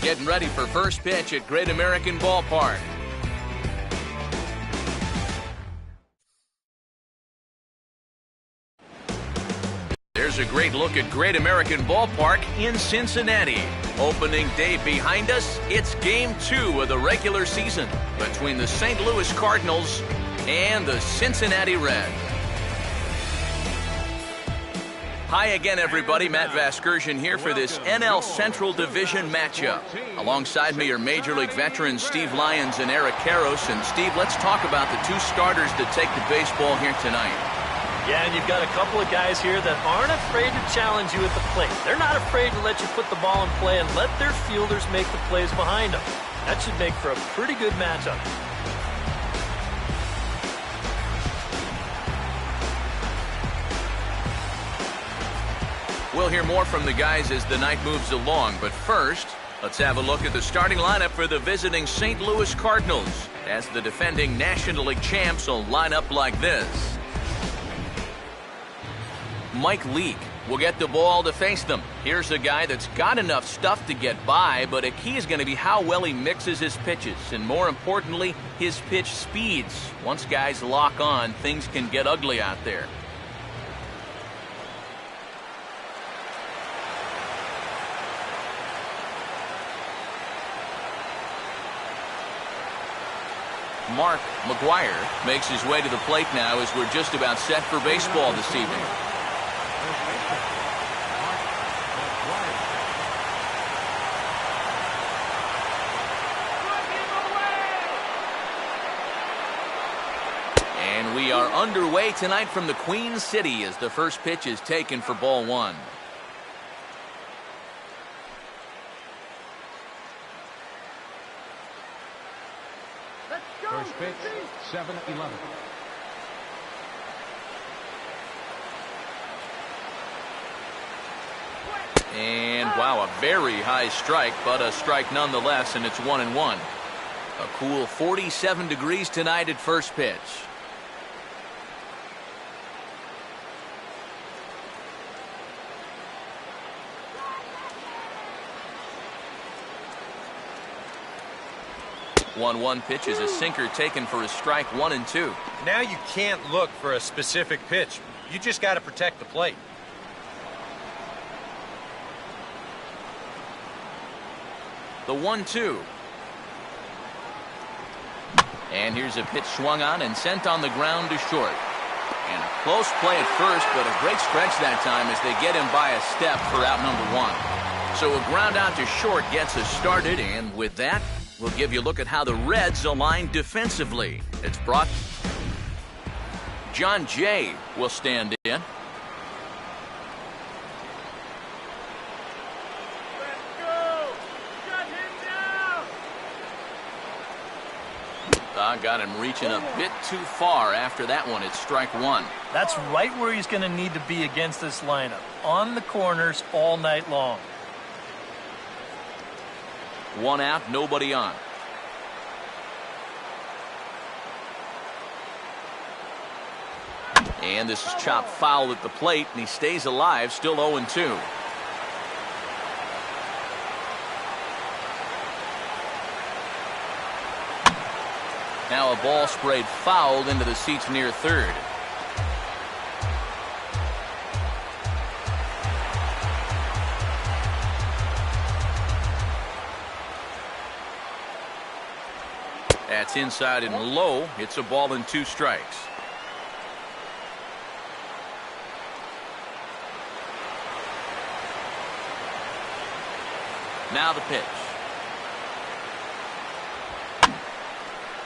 Getting ready for first pitch at Great American Ballpark. There's a great look at Great American Ballpark in Cincinnati. Opening day behind us, it's Game 2 of the regular season between the St. Louis Cardinals and the Cincinnati Reds. Hi again, everybody. Matt Vasgersian here for this NL Central Division matchup. Alongside me are Major League veterans Steve Lyons and Eric Karros. And Steve, let's talk about the two starters that take the baseball here tonight. Yeah, and you've got a couple of guys here that aren't afraid to challenge you at the plate. They're not afraid to let you put the ball in play and let their fielders make the plays behind them. That should make for a pretty good matchup. We'll hear more from the guys as the night moves along, but first, let's have a look at the starting lineup for the visiting St. Louis Cardinals, as the defending National League champs will line up like this. Mike Leake will get the ball to face them. Here's a guy that's got enough stuff to get by, but a key is going to be how well he mixes his pitches, and more importantly, his pitch speeds. Once guys lock on, things can get ugly out there. Mark McGuire makes his way to the plate now as we're just about set for baseball this evening. And we are underway tonight from the Queen City as the first pitch is taken for ball one. First pitch, 7-11. And wow, a very high strike, but a strike nonetheless, and it's 1-1. A cool 47 degrees tonight at first pitch. One pitch is a sinker taken for a strike, 1-2. Now you can't look for a specific pitch. You just got to protect the plate. The 1-2. And here's a pitch swung on and sent on the ground to short. And a close play at first, but a great stretch that time as they get him by a step for out number one. So a ground out to short gets us started, and with that, we'll give you a look at how the Reds align defensively. It's brought. John Jay will stand in. Got him reaching a bit too far after that one. It's strike one. That's right where he's going to need to be against this lineup. On the corners all night long. One out, nobody on. And this is chopped foul at the plate, and he stays alive, still 0-2. Now a ball sprayed fouled into the seats near third. That's inside and low. It's a ball and 2 strikes. Now the pitch.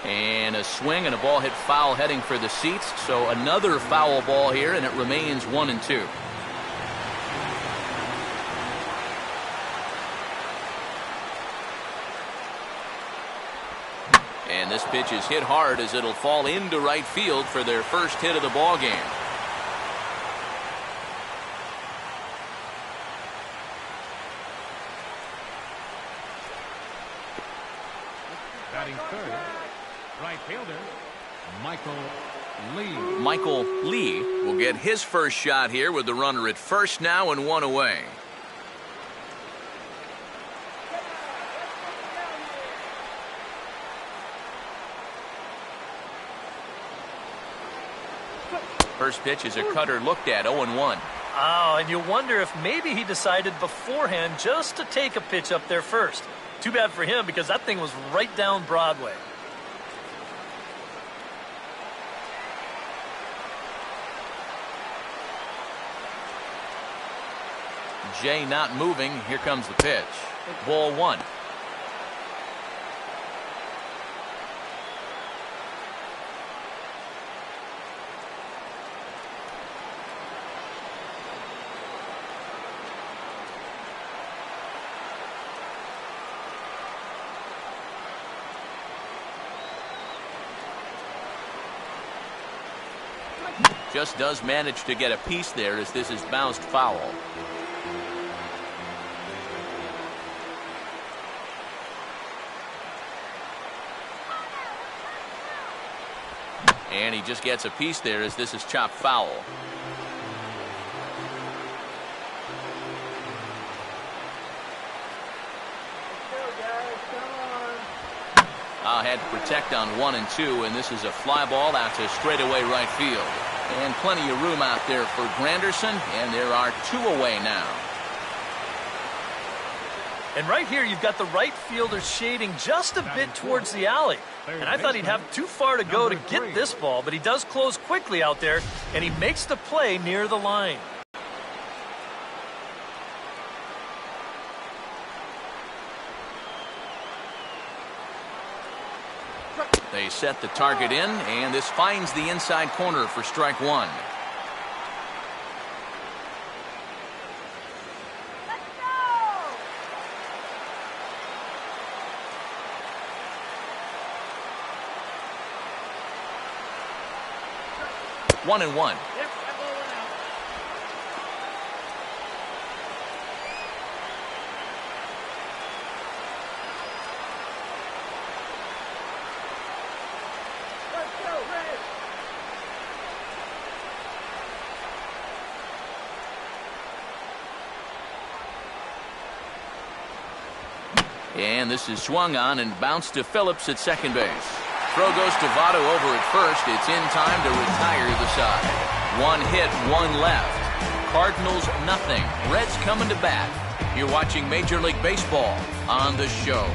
And a swing and a ball hit foul heading for the seats. So another foul ball here, and it remains 1-2. And this pitch is hit hard as it'll fall into right field for their first hit of the ball game. Batting third, right fielder, Michael Michael Lee will get his first shot here with the runner at first now and one away. First pitch is a cutter looked at, 0-1. Oh, and you wonder if maybe he decided beforehand just to take a pitch up there first. Too bad for him because that thing was right down Broadway. Jay not moving. Here comes the pitch. Ball one. Just does manage to get a piece there as this is bounced foul. And he just gets a piece there as this is chopped foul. Had to protect on 1 and 2, and this is a fly ball out to straightaway right field. And plenty of room out there for Granderson, and there are 2 away now. And right here, you've got the right fielder shading just a bit towards the alley. And I thought he'd have too far to go to get this ball, but he does close quickly out there, and he makes the play near the line. They set the target in, and this finds the inside corner for strike one. One and one. And this is swung on and bounced to Phillips at second base. Throw goes to Votto over at first. It's in time to retire the side. 1 hit, 1 left. Cardinals nothing. Reds coming to bat. You're watching Major League Baseball on the show.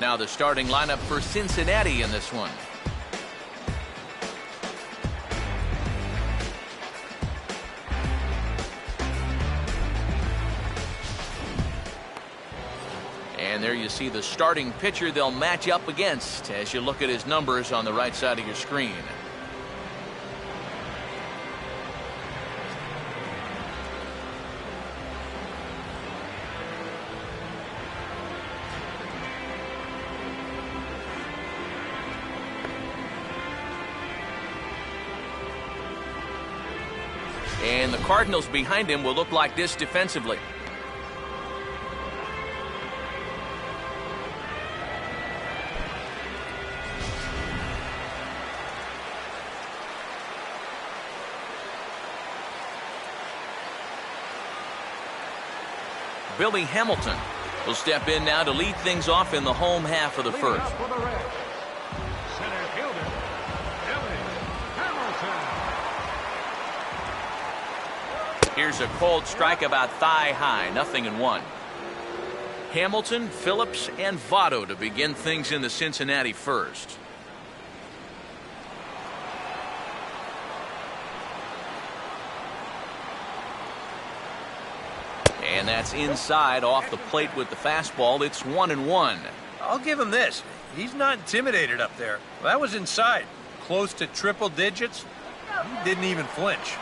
Now the starting lineup for Cincinnati in this one. And there you see the starting pitcher they'll match up against as you look at his numbers on the right side of your screen. And the Cardinals behind him will look like this defensively. Billy Hamilton will step in now to lead things off in the home half of the first. Center fielder, Billy Hamilton. Here's a cold strike about thigh high, 0-1. Hamilton, Phillips, and Votto to begin things in the Cincinnati first. And that's inside off the plate with the fastball. It's 1-1. I'll give him this. He's not intimidated up there. That was inside. Close to triple digits. He didn't even flinch.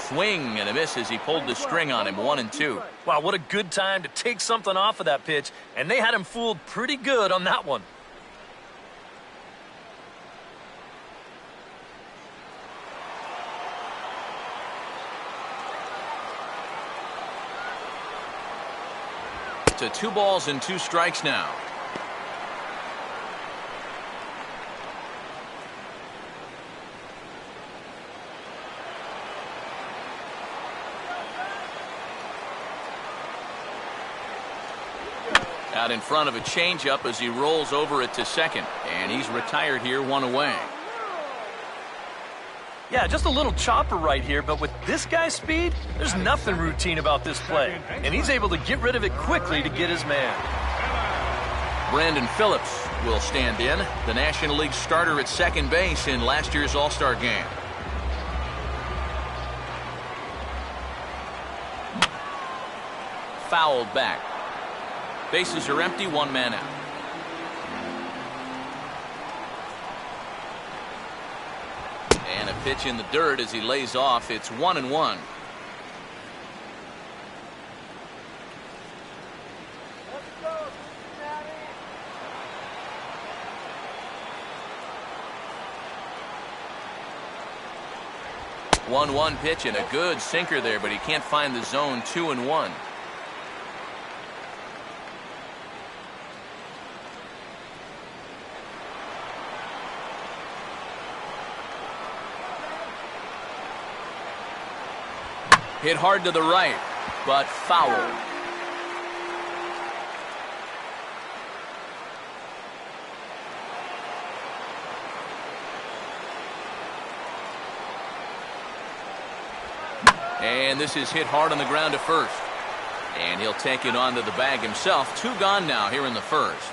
Swing and a miss as he pulled the string on him, 1-2. Wow, what a good time to take something off of that pitch. And they had him fooled pretty good on that one. To 2 balls and 2 strikes now. Out in front of a changeup as he rolls over it to second. And he's retired here, 1 away. Yeah, just a little chopper right here, but with this guy's speed, there's nothing routine about this play. And he's able to get rid of it quickly to get his man. Brandon Phillips will stand in, the National League starter at second base in last year's All-Star game. Fouled back. Bases are empty, 1 man out. And a pitch in the dirt as he lays off. It's 1-1. One pitch and a good sinker there, but he can't find the zone. 2-1. Hit hard to the right, but foul. And this is hit hard on the ground to first. And he'll take it onto the bag himself. 2 gone now here in the first.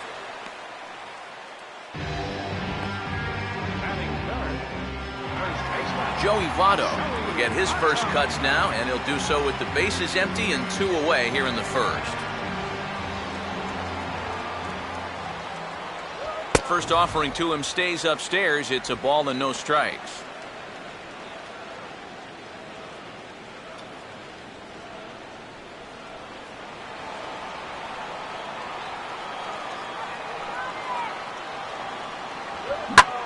Joey Votto will get his first cuts now, and he'll do so with the bases empty and 2 away here in the first. First offering to him stays upstairs. It's a ball and no strikes.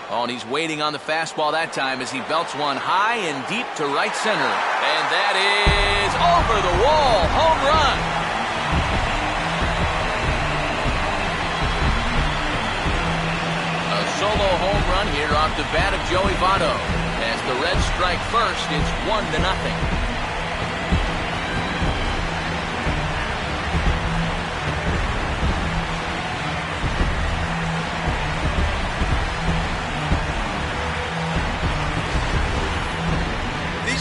Oh, and he's waiting on the fastball that time as he belts one high and deep to right center. And that is over the wall. Home run. A solo home run here off the bat of Joey Votto. As the Reds strike first, it's 1-0.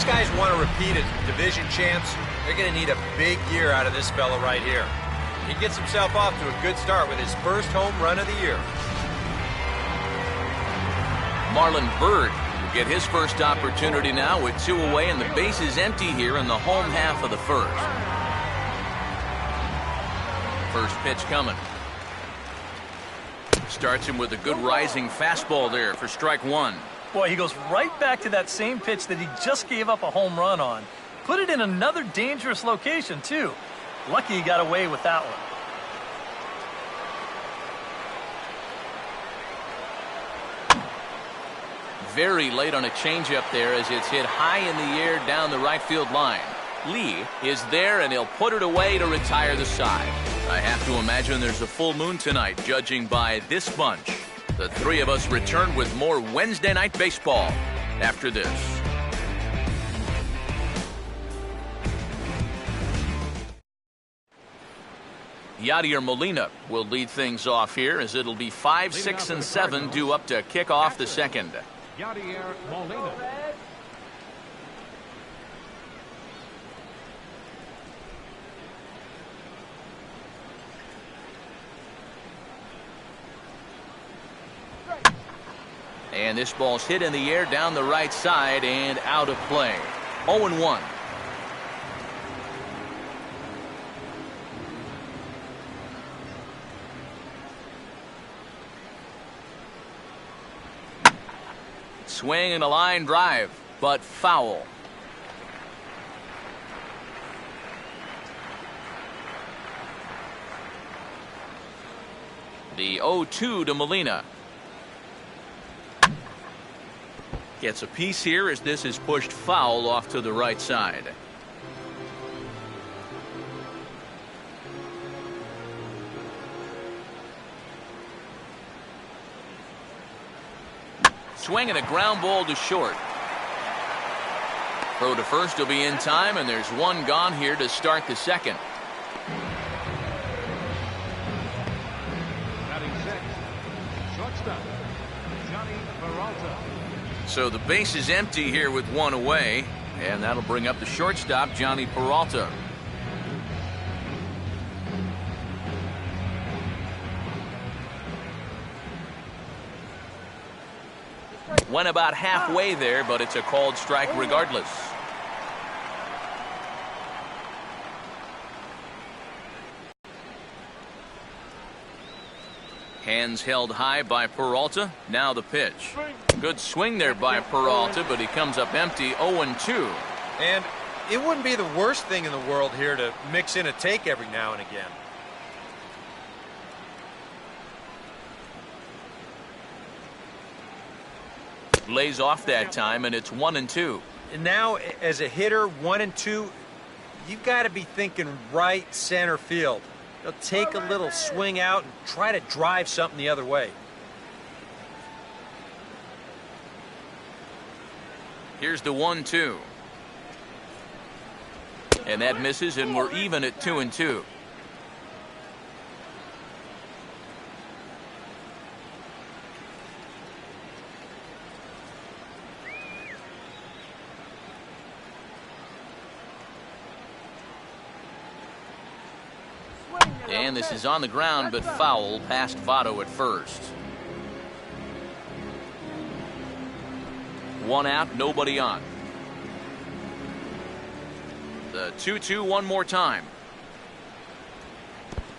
Guys want to repeat as division champs, they're going to need a big year out of this fella right here. He gets himself off to a good start with his first home run of the year. Marlon Byrd will get his first opportunity now with 2 away and the bases empty here in the home half of the first. First pitch coming. Starts him with a good rising fastball there for strike 1. Boy, he goes right back to that same pitch that he just gave up a home run on. Put it in another dangerous location, too. Lucky he got away with that one. Very late on a changeup there as it's hit high in the air down the right field line. Lee is there, and he'll put it away to retire the side. I have to imagine there's a full moon tonight, judging by this bunch. The 3 of us return with more Wednesday Night Baseball after this. Yadier Molina will lead things off here as it'll be 5, 6, and 7 due up to kick off the second. Yadier Molina. And this ball's hit in the air down the right side and out of play. 0-1. Swing and a line drive, but foul. The 0-2 to Molina. Gets a piece here as this is pushed foul off to the right side. swing and a ground ball to short. Throw to first will be in time, and there's one gone here to start the second. Batting six, shortstop, Johnny Peralta. So the base is empty here with one away, and that'll bring up the shortstop, Johnny Peralta. Went about halfway there, but it's a called strike regardless. Hands held high by Peralta. Now the pitch. Good swing there by Peralta, but he comes up empty, 0-2. And it wouldn't be the worst thing in the world here to mix in a take every now and again. Lays off that time, and it's 1-2. And now, as a hitter, 1-2, you've got to be thinking right center field. They'll take a little swing out and try to drive something the other way. Here's the 1-2. And that misses, and we're even at 2-2. And this is on the ground, but foul past Votto at first. One out, nobody on. The 2-2 one more time.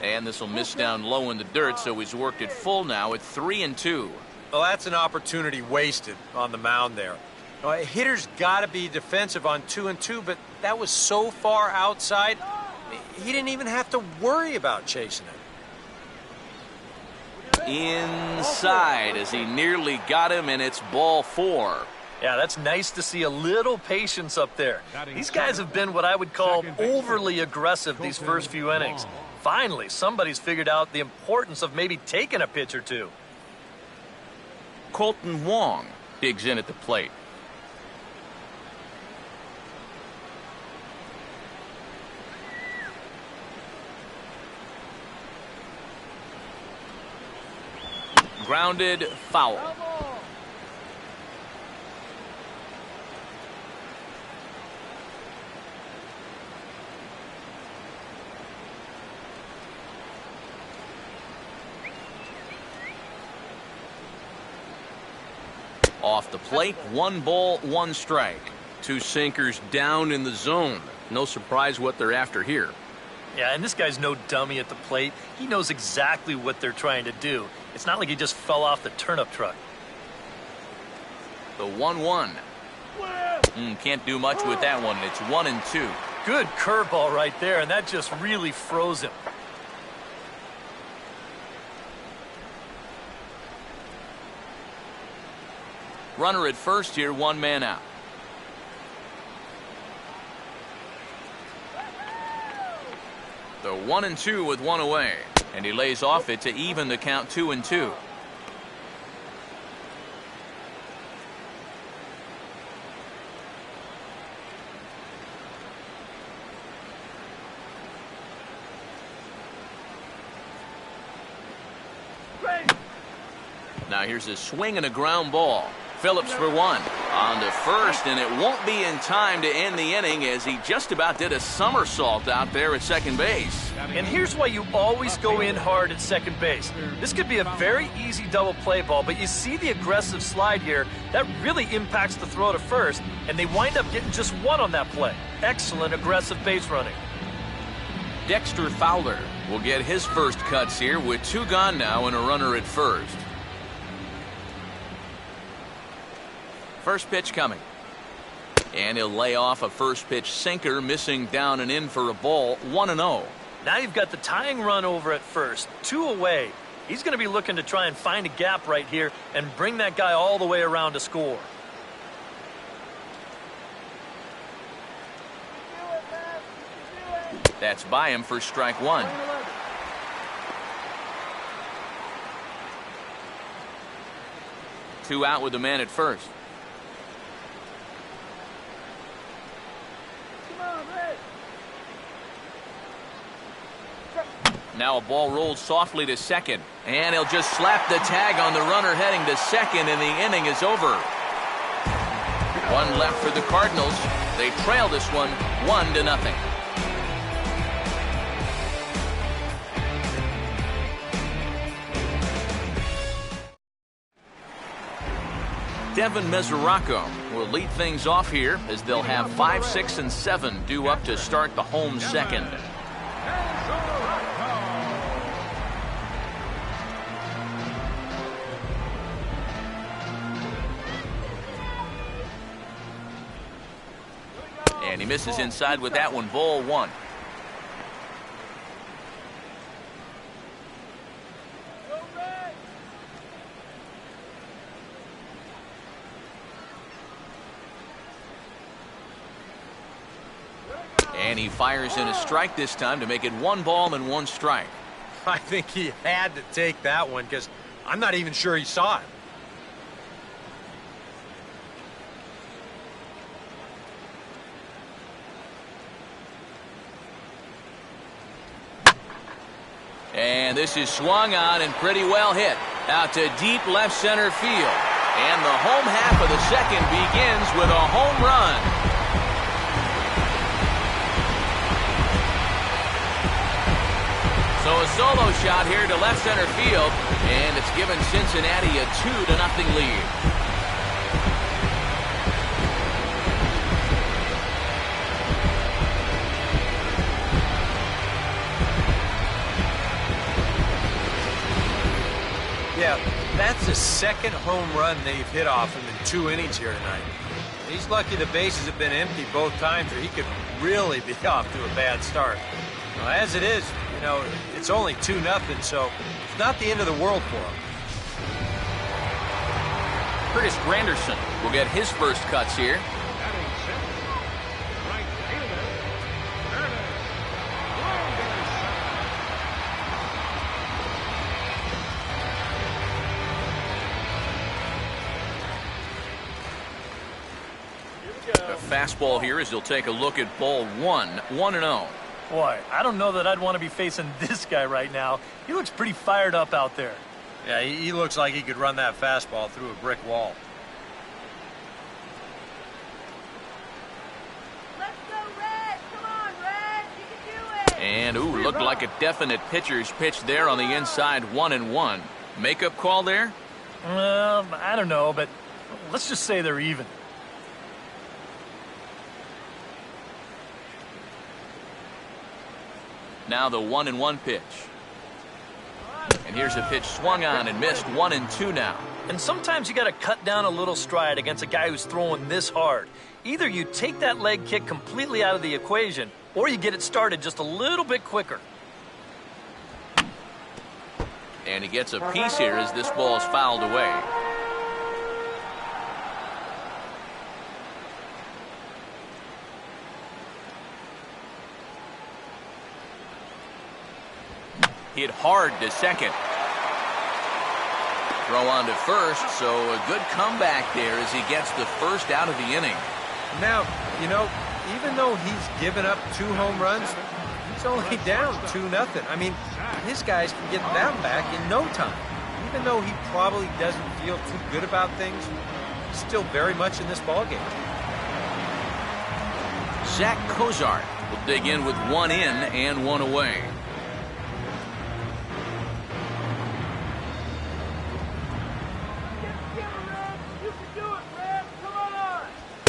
And this will miss down low in the dirt, so he's worked it full now at 3-2. Well, that's an opportunity wasted on the mound there. Now, a hitter's got to be defensive on 2-2, but that was so far outside, he didn't even have to worry about chasing it. Inside as he nearly got him, and it's ball 4. Yeah, that's nice to see a little patience up there. These guys have been what I would call overly aggressive these first few innings. Finally, somebody's figured out the importance of maybe taking a pitch or two. Colton Wong digs in at the plate. Grounded, foul. Off the plate, 1 ball, 1 strike. 2 sinkers down in the zone. No surprise what they're after here. Yeah, and this guy's no dummy at the plate. He knows exactly what they're trying to do. It's not like he just fell off the turnip truck. The 1-1. Can't do much with that one. It's 1-2. Good curveball right there, and that just really froze him. Runner at first here, 1 man out. The 1-2 with 1 away. And he lays off it to even the count 2-2. Now here's a swing and a ground ball. Phillips for 1. On to first, and it won't be in time to end the inning as he just about did a somersault out there at second base. And here's why you always go in hard at second base. This could be a very easy double play ball, but you see the aggressive slide here. That really impacts the throw to first, and they wind up getting just 1 on that play. Excellent aggressive base running. Dexter Fowler will get his first cuts here with 2 gone now and a runner at first. First pitch coming. And he'll lay off a first pitch sinker, missing down and in for a ball, 1-0. Now you've got the tying run over at first, 2 away. He's going to be looking to try and find a gap right here and bring that guy all the way around to score. That's by him for strike 1. 2 out with the man at first. Now a ball rolls softly to second, and he'll just slap the tag on the runner heading to second, and the inning is over. 1 left for the Cardinals. They trail this one 1-0. Devin Mesoraco will lead things off here as they'll have 5, 6, and 7 due up to start the home second. And he misses inside with that one. Ball 1. And he fires in a strike this time to make it 1 ball and 1 strike. I think he had to take that one because I'm not even sure he saw it. And this is swung on and pretty well hit out to deep left center field. And the home half of the second begins with a home run. So a solo shot here to left center field, and it's given Cincinnati a 2-0 lead. Yeah, that's the second home run they've hit off him in 2 innings here tonight. He's lucky the bases have been empty both times, or he could really be off to a bad start. Well, as it is, you know, it's only 2-0, so it's not the end of the world for him. Curtis Granderson will get his first cuts here. A fastball here as he'll take a look at ball 1, 1-0. Boy, I don't know that I'd want to be facing this guy right now. He looks pretty fired up out there. Yeah, he looks like he could run that fastball through a brick wall. Let's go, Red! Come on, Red! You can do it! And, ooh, looked like a definite pitcher's pitch there on the inside, 1-1. Makeup call there? I don't know, but let's just say they're even. Now the 1-1 pitch. And here's a pitch swung on and missed. 1-2 now. And sometimes you got to cut down a little stride against a guy who's throwing this hard. Either you take that leg kick completely out of the equation, or you get it started just a little bit quicker. And he gets a piece here as this ball's fouled away. Hit hard to second. Throw on to first, so a good comeback there as he gets the first out of the inning. Now, you know, even though he's given up 2 home runs, he's only down 2-0. I mean, his guys can get that back in no time. Even though he probably doesn't feel too good about things, he's still very much in this ballgame. Zach Cozart will dig in with 1 in and 1 away.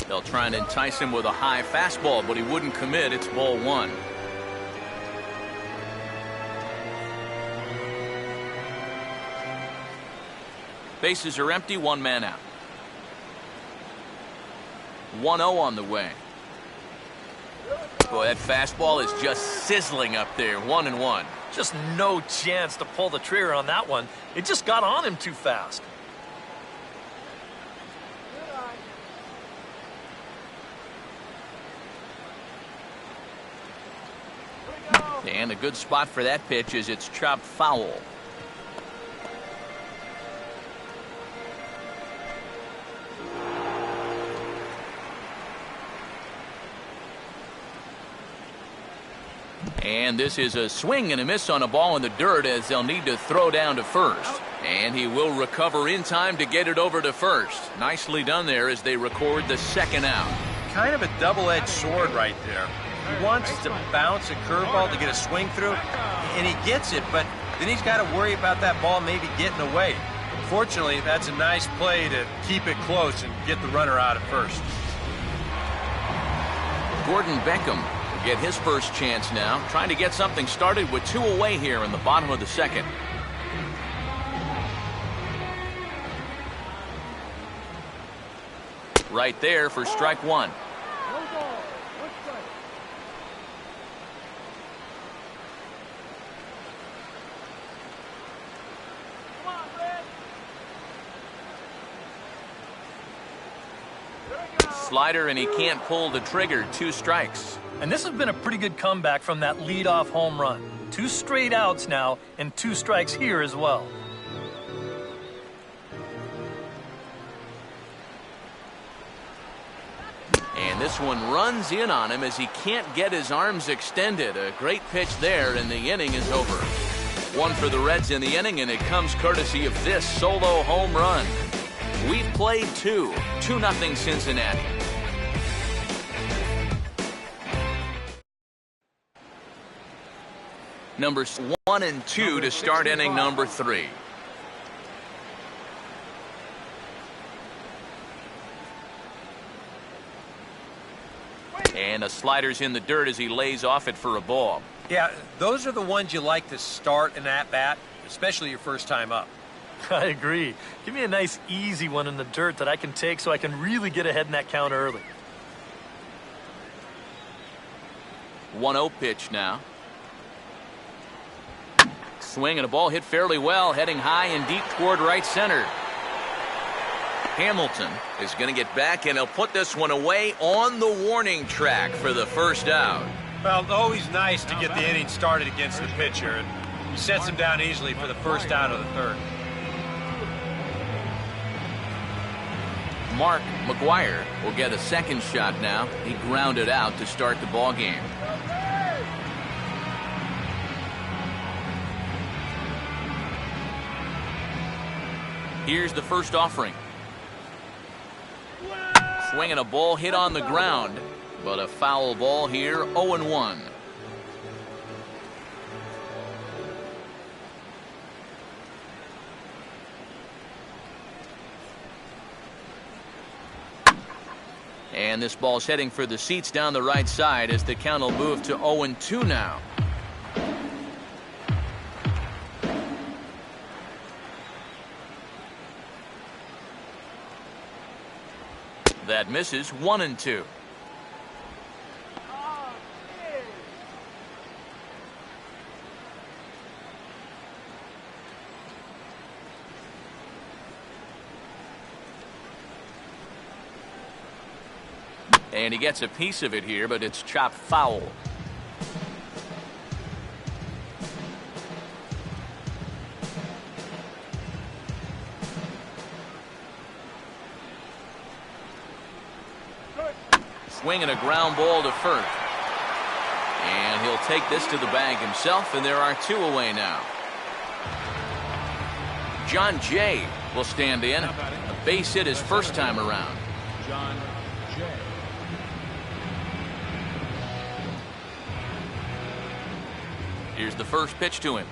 They'll try and entice him with a high fastball, but he wouldn't commit. It's ball 1. Bases are empty, 1 man out. 1-0 on the way. Boy, that fastball is just sizzling up there. 1-1. Just no chance to pull the trigger on that one. It just got on him too fast. And a good spot for that pitch is it's chopped foul. And this is a swing and a miss on a ball in the dirt as they'll need to throw down to first. And he will recover in time to get it over to first. Nicely done there as they record the second out. Kind of a double-edged sword right there. He wants to bounce a curveball to get a swing through, and he gets it, but then he's got to worry about that ball maybe getting away. Fortunately, that's a nice play to keep it close and get the runner out at first. Gordon Beckham will get his first chance now, trying to get something started with 2 away here in the bottom of the second. Right there for strike one. Slider, and he can't pull the trigger. 2 strikes. And this has been a pretty good comeback from that leadoff home run. 2 straight outs now and 2 strikes here as well. And this one runs in on him as he can't get his arms extended. A great pitch there, and the inning is over. 1 for the Reds in the inning, and it comes courtesy of this solo home run. We've played 2. 2-0 Cincinnati. Numbers 1 and 2 to start inning number 3. And a slider's in the dirt as he lays off it for a ball. Yeah, those are the ones you like to start an at-bat, especially your first time up. I agree. Give me a nice easy one in the dirt that I can take so I can really get ahead in that count early. 1-0 pitch now. Swing and a ball hit fairly well, heading high and deep toward right center. Hamilton is going to get back, and he'll put this one away on the warning track for the first out. Well, always nice to get the inning started against the pitcher, and he sets him down easily for the first out of the third. Mark McGuire will get a second shot now. He grounded out to start the ball game. Here's the first offering. Swinging a ball hit on the ground, but a foul ball here, 0-1. And this ball's heading for the seats down the right side as the count will move to 0-2 now. That misses. 1-2. And he gets a piece of it here, but it's chopped foul. Swinging a ground ball to first. And he'll take this to the bag himself, and there are 2 away now. John Jay will stand in. A base hit his first time around. John Jay. Here's the first pitch to him.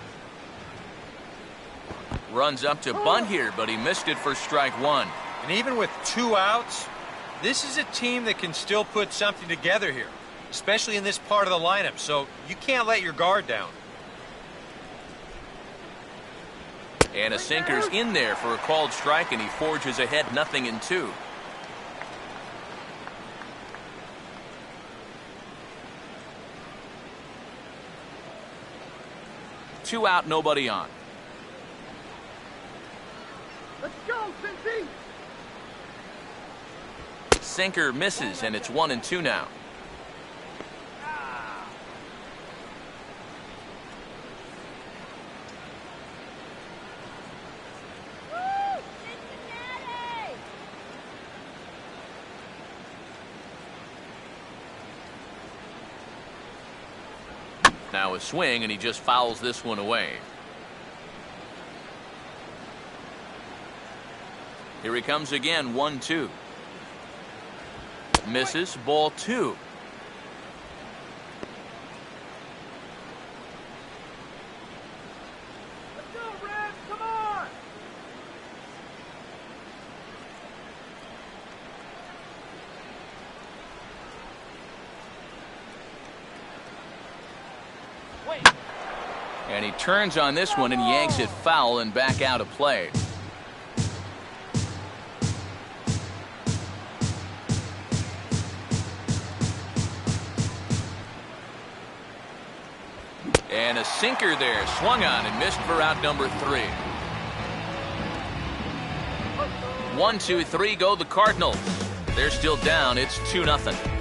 Runs up to bunt here, but he missed it for strike 1. And even with 2 outs, this is a team that can still put something together here, especially in this part of the lineup, so you can't let your guard down. And a sinker's in there for a called strike, and he forges ahead 0-2. Two out, nobody on. Let's go, Cincy! Sinker misses, and it's 1-2 now. Woo! Cincinnati! Now a swing, and he just fouls this one away. Here he comes again, 1-2. Misses, ball 2. Let's go, Reds, come on! And he turns on this one and yanks it foul and back out of play. And a sinker there, swung on and missed for out number 3. 1, 2, 3 go the Cardinals. They're still down. It's 2-0.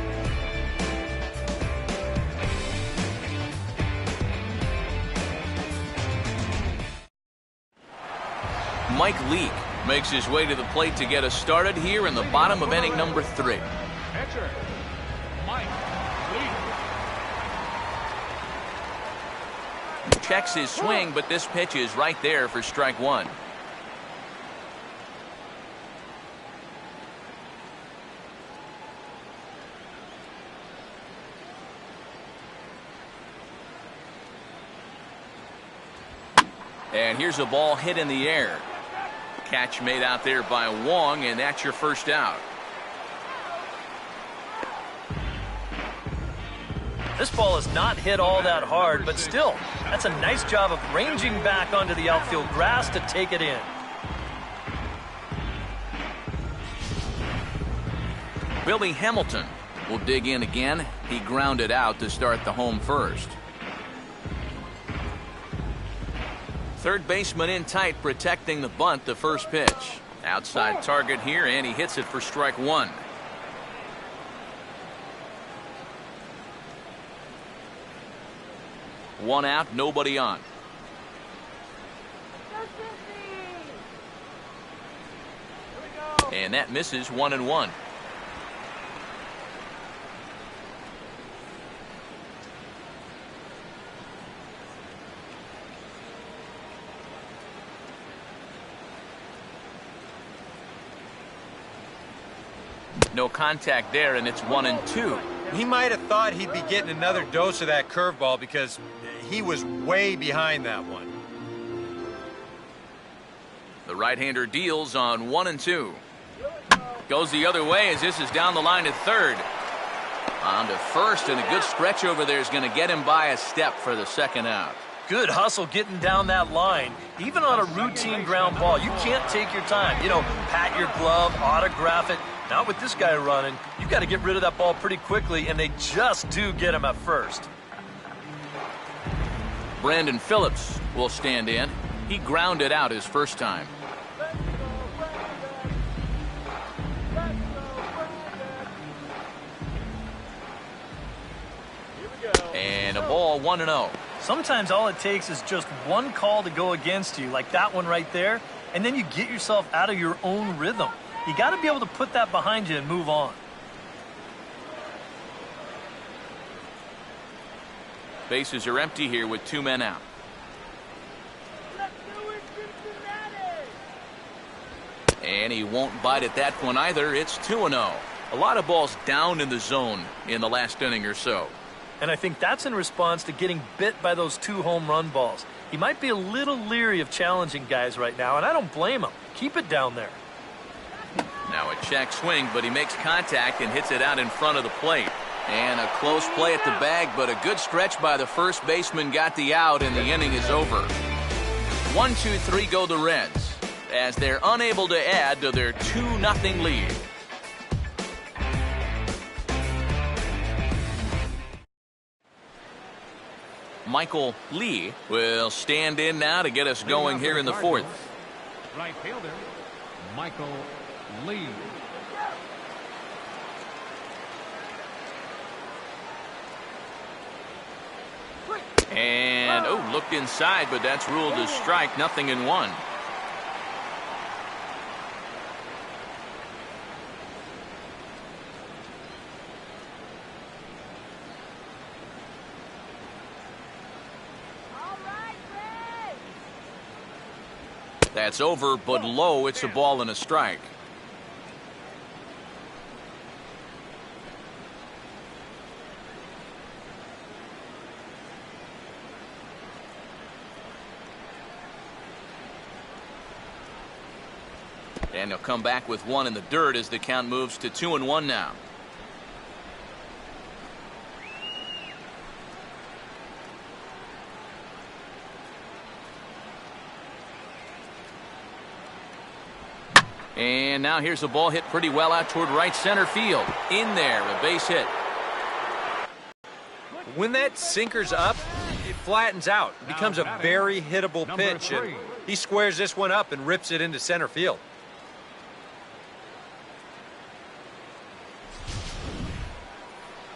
Mike Leake makes his way to the plate to get us started here in the bottom of inning number 3. Pitcher, Mike Leake. Checks his swing, but this pitch is right there for strike 1. And here's a ball hit in the air. Catch made out there by Wong, and that's your first out. This ball is not hit all that hard, but still, that's a nice job of ranging back onto the outfield grass to take it in. Billy Hamilton will dig in again. He grounded out to start the home first. Third baseman in tight, protecting the bunt, the first pitch. Outside target here, and he hits it for strike 1. One out, nobody on. And that misses, 1-1. No contact there, and it's 1-2. He might have thought he'd be getting another dose of that curveball because he was way behind that one. The right-hander deals on 1-2. Goes the other way as this is down the line at third. On to first, and a good stretch over there is going to get him by a step for the second out. Good hustle getting down that line. Even on a routine ground ball, you can't take your time. You know, pat your glove, autograph it. Not with this guy running. You got to get rid of that ball pretty quickly, and they just do get him at first. Brandon Phillips will stand in. He grounded out his first time. And a ball, 1-0. Sometimes all it takes is just one call to go against you, like that one right there, and then you get yourself out of your own rhythm. You got to be able to put that behind you and move on. Bases are empty here with 2 men out. And he won't bite at that one either. It's 2-0. A lot of balls down in the zone in the last inning or so. And I think that's in response to getting bit by those 2 home run balls. He might be a little leery of challenging guys right now, and I don't blame him. Keep it down there. Now a check swing, but he makes contact and hits it out in front of the plate. And a close play at the bag, but a good stretch by the first baseman got the out, and the inning is over. 1, 2, 3 go the Reds, as they're unable to add to their 2-0 lead. Michael Lee will stand in now to get us going here in the fourth. Right fielder, Michael Lee. And, looked inside, but that's ruled a strike, 0-1. That's over, but low. It's a ball and a strike. And he'll come back with one in the dirt as the count moves to 2-1 now. And now here's a ball hit pretty well out toward right center field. In there, a base hit. When that sinker's up, it flattens out. It becomes a very hittable pitch. And he squares this one up and rips it into center field.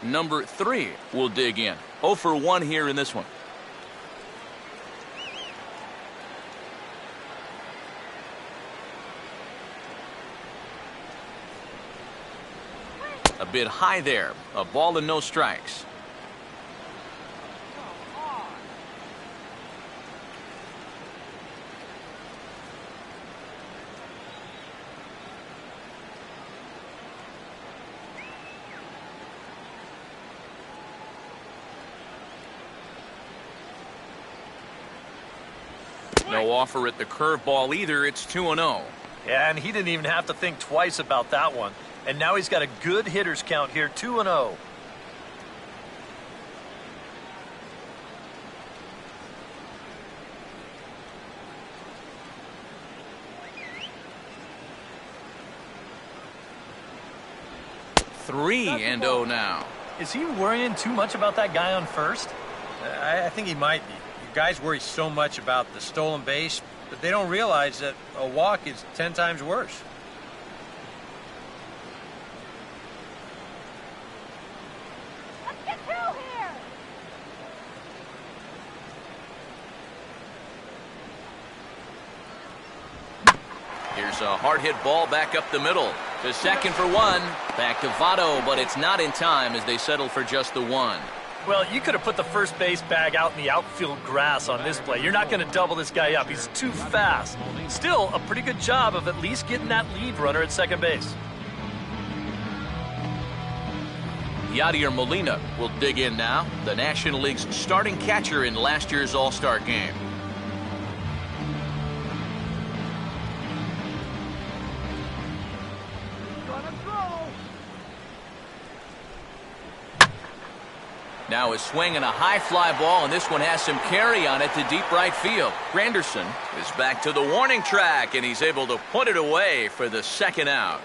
Number 3 will dig in. 0 for 1 here in this one. A bit high there. A ball and no strikes. No offer at the curveball either. It's 2-0. Yeah, and he didn't even have to think twice about that one. And now he's got a good hitters count here, 2-0. Three and 0 now. Is he worrying too much about that guy on first? I think he might be. Guys worry so much about the stolen base, but they don't realize that a walk is 10 times worse. Let's get two here. Here's a hard hit ball back up the middle. To second for one. Back to Votto, but it's not in time as they settle for just the one. Well, you could have put the first base bag out in the outfield grass on this play. You're not going to double this guy up. He's too fast. Still, a pretty good job of at least getting that lead runner at second base. Yadier Molina will dig in now. The National League's starting catcher in last year's All-Star game. Now a swing and a high fly ball, and this one has some carry on it to deep right field. Granderson is back to the warning track, and he's able to put it away for the second out.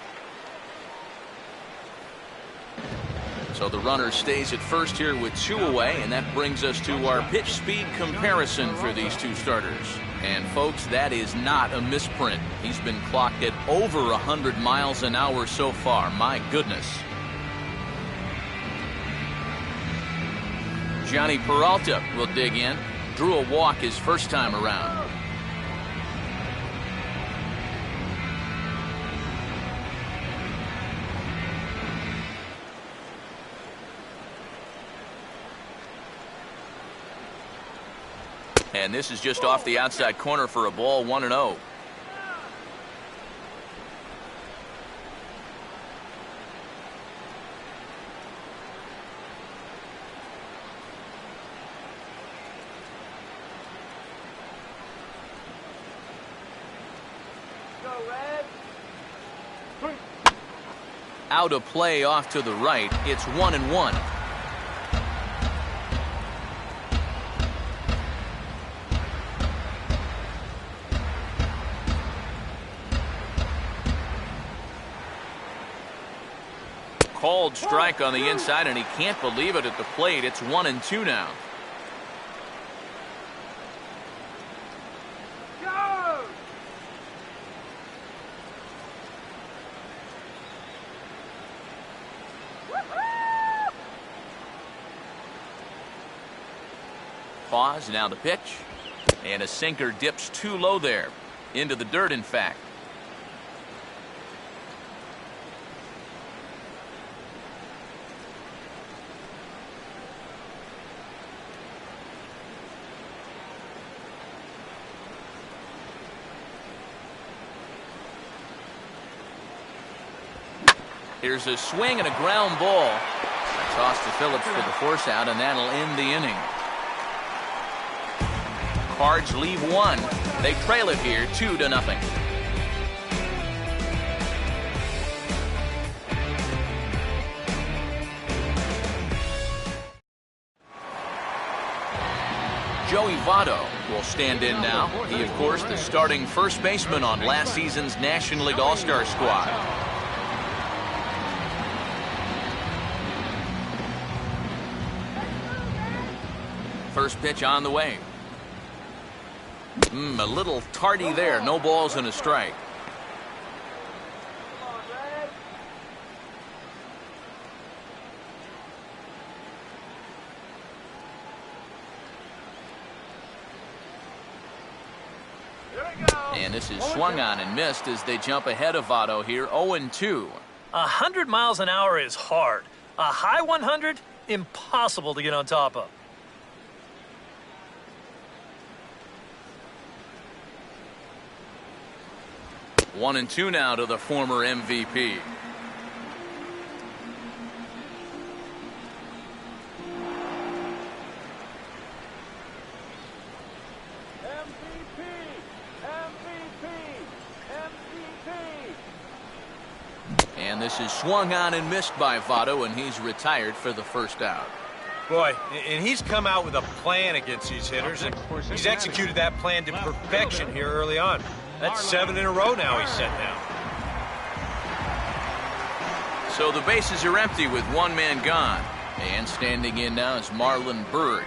So the runner stays at first here with 2 away, and that brings us to our pitch speed comparison for these two starters. And folks, that is not a misprint. He's been clocked at over 100 miles an hour so far. My goodness. Johnny Peralta will dig in. Drew a walk his first time around. And this is just off the outside corner for a ball, 1-0. Out of play off to the right. It's 1-1. Called strike on the inside, and he can't believe it at the plate. It's 1-2 now. Pause, now the pitch. And a sinker dips too low there. Into the dirt, in fact. Here's a swing and a ground ball. A toss to Phillips for the force out, and that'll end the inning. Cards leave one. They trail it here 2-0. Joey Votto will stand in now. He, of course, the starting first baseman on last season's National League All-Star squad. First pitch on the way. A little tardy there. No balls and a strike. And this is swung on and missed as they jump ahead of Votto here, 0-2. 100 miles an hour is hard. A high 100, impossible to get on top of. One and two now to the former MVP. And this is swung on and missed by Votto, and he's retired for the first out. Boy, and he's come out with a plan against these hitters, and he's executed that plan to perfection here early on. That's 7 in a row now he's set down. So the bases are empty with one man gone. And standing in now is Marlon Byrd.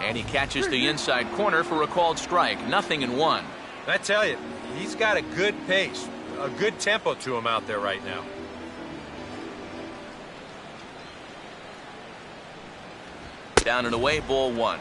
And he catches the inside corner for a called strike. 0-1. I tell you, he's got a good pace, a good tempo to him out there right now. Down and away, ball one.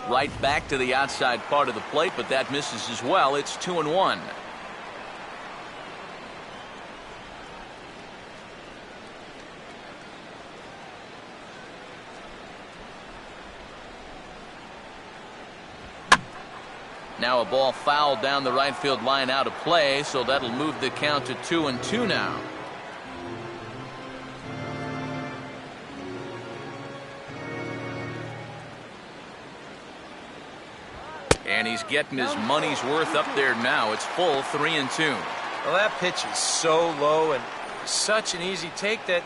Right back to the outside part of the plate, but that misses as well. It's 2-1. Now a ball fouled down the right field line out of play, so that'll move the count to 2-2 now. And he's getting his money's worth up there now. It's full 3-2. Well, that pitch is so low and such an easy take that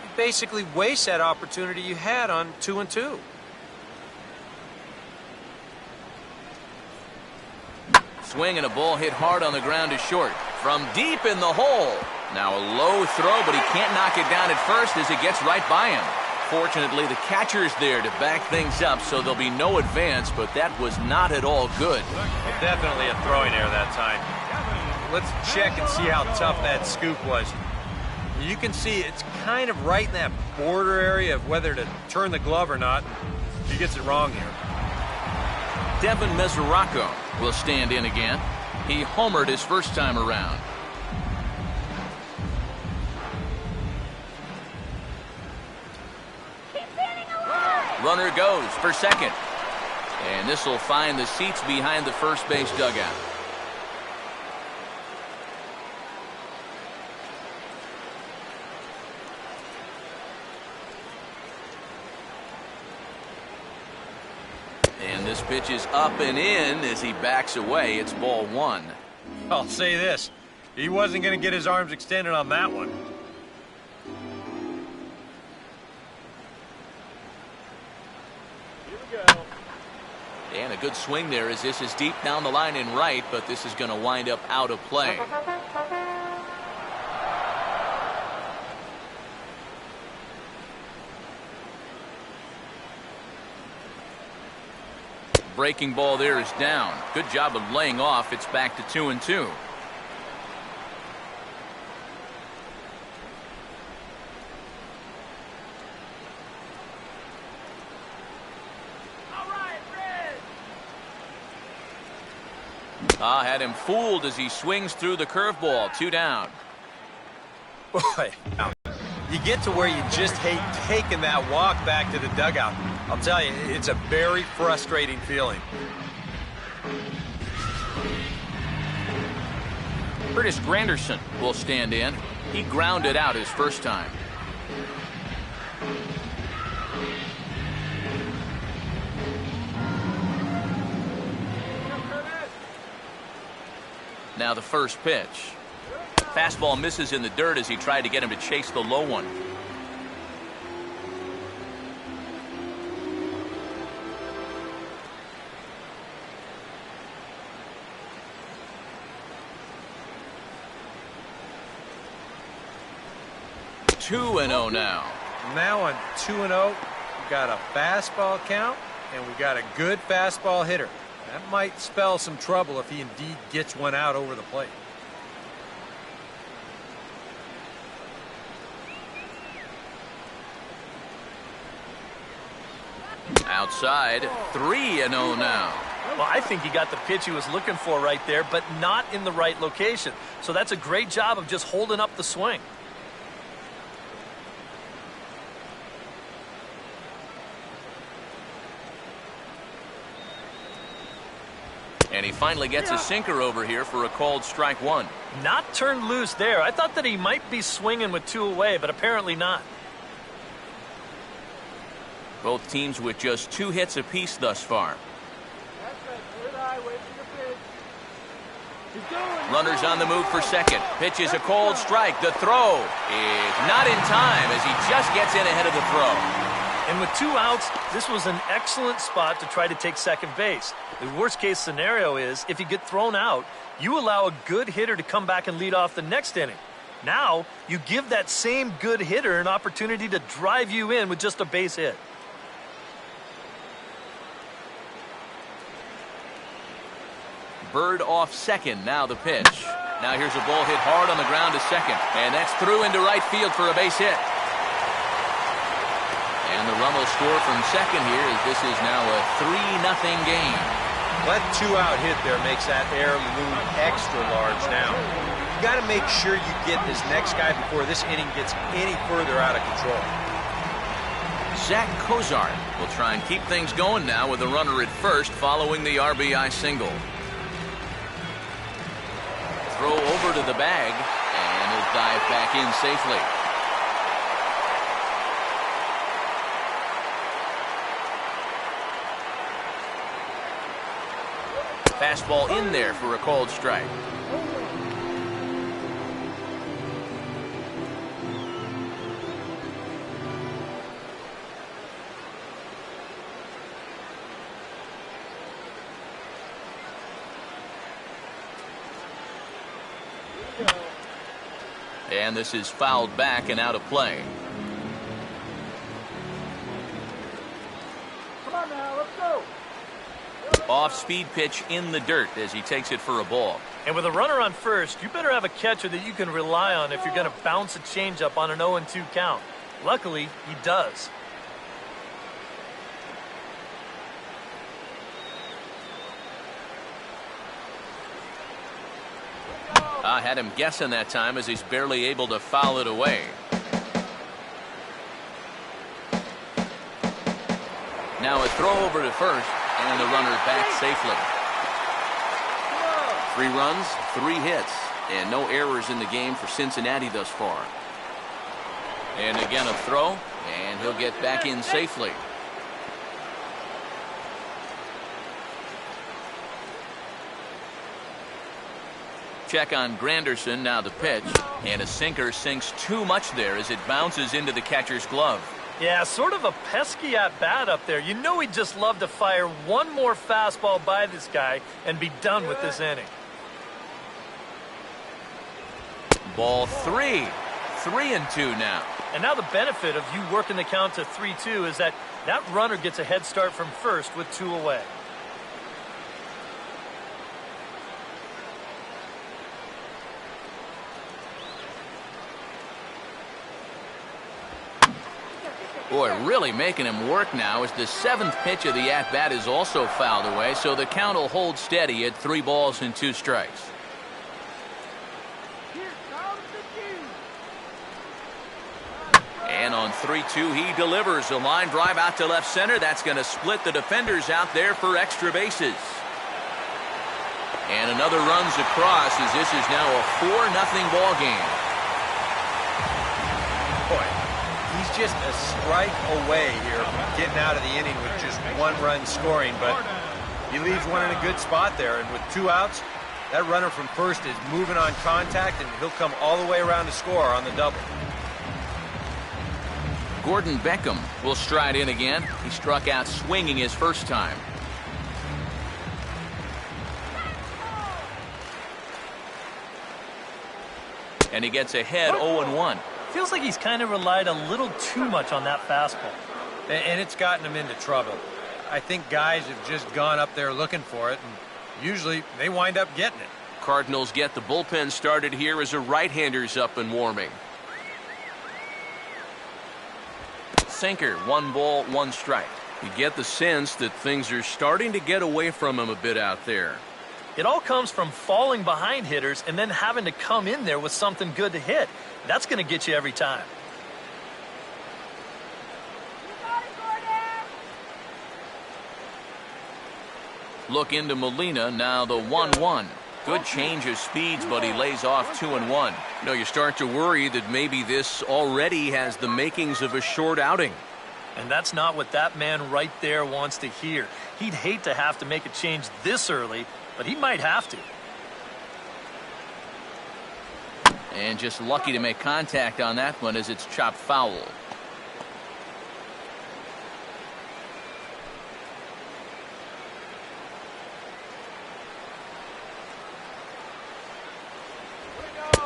you basically waste that opportunity you had on 2-2. Swing and a ball hit hard on the ground to short. From deep in the hole. Now a low throw, but he can't knock it down at first as it gets right by him. Fortunately, the catcher's there to back things up, so there'll be no advance, but that was not at all good. Well, definitely a throwing error that time. Let's check and see how tough that scoop was. You can see it's kind of right in that border area of whether to turn the glove or not. He gets it wrong here. Devin Mesoraco will stand in again. He homered his first time around. Runner goes for second. And this will find the seats behind the first base dugout. And this pitch is up and in as he backs away. It's ball one. I'll say this. He wasn't going to get his arms extended on that one. And a good swing there as this is deep down the line in right, but this is going to wind up out of play. Breaking ball there is down. Good job of laying off. It's back to 2-2. Had him fooled as he swings through the curveball. 2 down. Boy, you get to where you just hate taking that walk back to the dugout. I'll tell you, it's a very frustrating feeling. Curtis Granderson will stand in. He grounded out his first time. Now the first pitch. Fastball misses in the dirt as he tried to get him to chase the low one. Two and 0 now. Now on 2-0, we got a fastball count, and we got a good fastball hitter. That might spell some trouble if he indeed gets one out over the plate. Outside, 3-0 now. Well, I think he got the pitch he was looking for right there, but not in the right location. So that's a great job of just holding up the swing. And he finally gets a sinker over here for a called strike 1. Not turned loose there. I thought that he might be swinging with 2 away, but apparently not. Both teams with just 2 hits apiece thus far. Runners on the move for second. Pitch is a cold strike. The throw is not in time as he just gets in ahead of the throw. And with 2 outs, this was an excellent spot to try to take second base. The worst case scenario is if you get thrown out, you allow a good hitter to come back and lead off the next inning. Now, you give that same good hitter an opportunity to drive you in with just a base hit. Bird off second. Now the pitch. Now here's a ball hit hard on the ground to second. And that's through into right field for a base hit. And the run will score from second here as this is now a 3-0 game. That 2-out hit there makes that air loom extra large now. You got to make sure you get this next guy before this inning gets any further out of control. Zach Cozart will try and keep things going now with a runner at first following the RBI single. Throw over to the bag, and he'll dive back in safely. Fastball in there for a called strike. And this is fouled back and out of play. Come on now, let's go. Off-speed pitch in the dirt as he takes it for a ball. And with a runner on first, you better have a catcher that you can rely on if you're going to bounce a changeup on an 0-2 count. Luckily, he does. I had him guessing that time as he's barely able to foul it away. Now a throw over to first, and the runner back safely. 3 runs, 3 hits, and no errors in the game for Cincinnati thus far. And again a throw, and he'll get back in safely. Check on Granderson, now the pitch, and a sinker sinks too much there as it bounces into the catcher's glove. Yeah, sort of a pesky at-bat up there. You know he'd just love to fire one more fastball by this guy and be done with this inning. Ball 3. 3-2 now. And now the benefit of you working the count to 3-2 is that that runner gets a head start from first with 2 away. Boy, really making him work now as the seventh pitch of the at-bat is also fouled away, so the count will hold steady at 3 balls and 2 strikes. And on 3-2, he delivers a line drive out to left center. That's going to split the defenders out there for extra bases. And another runs across as this is now a 4-0 ball game. Boy, he's just a strike away here from getting out of the inning with just 1 run scoring, but he leaves one in a good spot there, and with 2 outs, that runner from first is moving on contact, and he'll come all the way around to score on the double. Gordon Beckham will stride in again. He struck out swinging his first time. And he gets ahead 0-1. Feels like he's kind of relied a little too much on that fastball. And it's gotten him into trouble. I think guys have just gone up there looking for it, and usually they wind up getting it. Cardinals get the bullpen started here as a right-hander's up and warming. Sinker, 1 ball, 1 strike. You get the sense that things are starting to get away from him a bit out there. It all comes from falling behind hitters and then having to come in there with something good to hit. That's going to get you every time. Look into Molina, now the 1-1. Good change of speeds, but he lays off 2-1. You know, you start to worry that maybe this already has the makings of a short outing. And that's not what that man right there wants to hear. He'd hate to have to make a change this early, but he might have to. And just lucky to make contact on that one as it's chopped foul.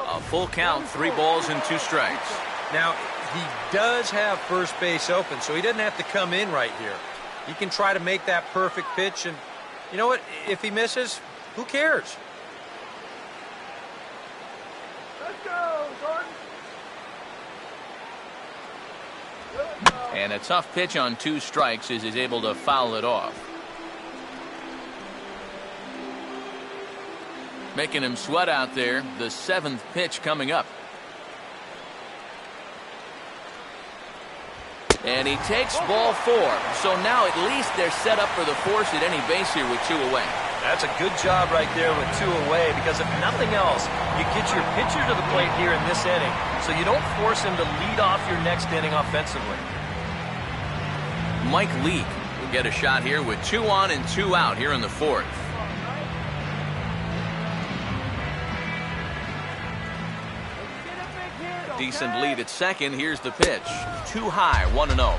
A full count, 3 balls and 2 strikes. Now, he does have first base open, so he doesn't have to come in right here. He can try to make that perfect pitch, and you know what? If he misses, who cares? Let's go, Gordon. And a tough pitch on 2 strikes as he's able to foul it off. Making him sweat out there, the 7th pitch coming up. And he takes ball 4. So now at least they're set up for the force at any base here with 2 away. That's a good job right there with 2 away, because if nothing else, you get your pitcher to the plate here in this inning so you don't force him to lead off your next inning offensively. Mike Leake will get a shot here with 2 on and 2 out here in the 4th. Decent lead at second. Here's the pitch. Too high, 1-0.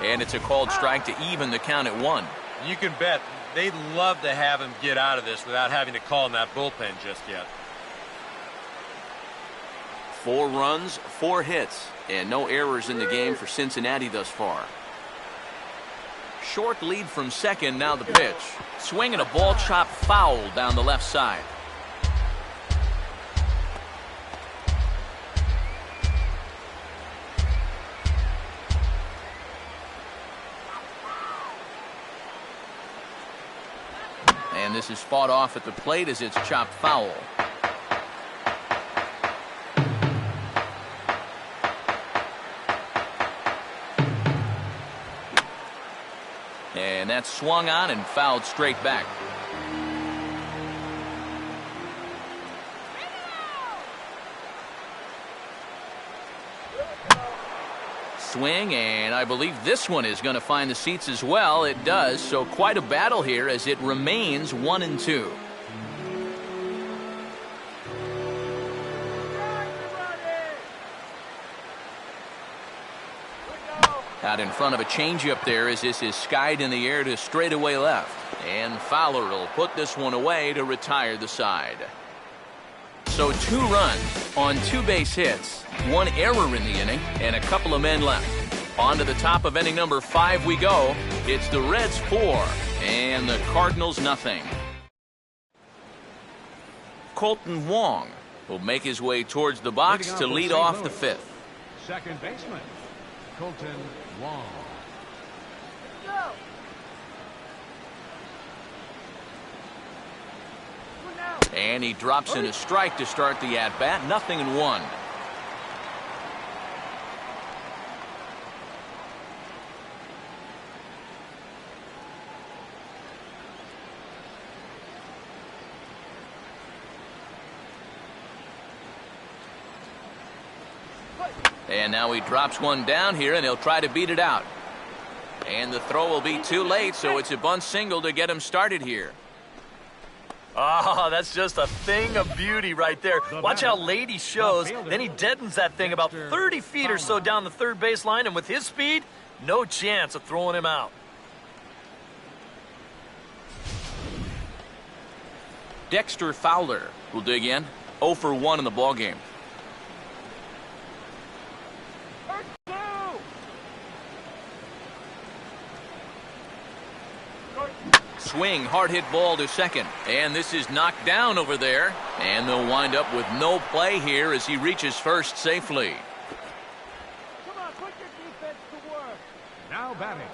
And it's a called strike to even the count at 1. You can bet they'd love to have him get out of this without having to call in that bullpen just yet. 4 runs, 4 hits, and no errors in the game for Cincinnati thus far. Short lead from second, now the pitch. Swinging a ball chopped foul down the left side. And this is fought off at the plate as it's chopped foul. And that's swung on and fouled straight back. Swing, and I believe this one is going to find the seats as well. It does, so quite a battle here as it remains 1-2. Out in front of a changeup there as this is skied in the air to straightaway left. And Fowler will put this one away to retire the side. So 2 runs on 2 base hits, 1 error in the inning, and a couple of men left. On to the top of inning number 5 we go. It's the Reds 4 and the Cardinals nothing. Colton Wong will make his way towards the box to lead off the 5th. Second baseman, Colton Wong. Go. One out. And he drops in a strike to start the at-bat. 0-1. And now he drops one down here, and he'll try to beat it out. And the throw will be too late, so it's a bunt single to get him started here. Ah, that's just a thing of beauty right there. Watch how late he shows. Then he deadens that thing about 30 feet or so down the third base line, and with his speed, no chance of throwing him out. Dexter Fowler will dig in. 0 for 1 in the ballgame. Swing, hard hit ball to second. And this is knocked down over there. And they'll wind up with no play here as he reaches first safely. Come on, put your defense to work. Now batting,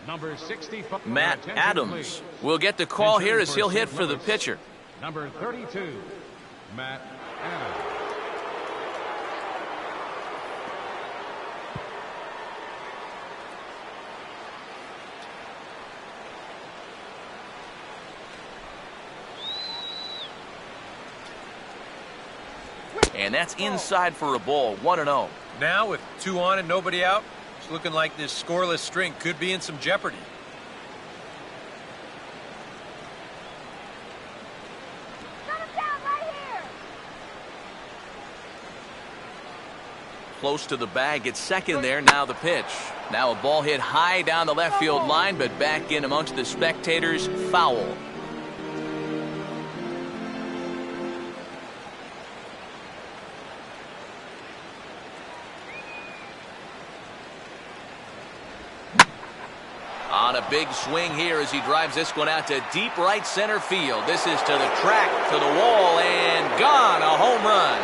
number 65. Matt Adams will get the call here as he'll hit for the pitcher. Number 32, Matt Adams. And that's inside for a ball. 1-0. Now with 2 on and nobody out, it's looking like this scoreless string could be in some jeopardy. Shut him down right here. Close to the bag. It's second there. Now the pitch. Now a ball hit high down the left field line, but back in amongst the spectators. Foul. On a big swing here as he drives this one out to deep right center field. This is to the track, to the wall, and gone. A home run.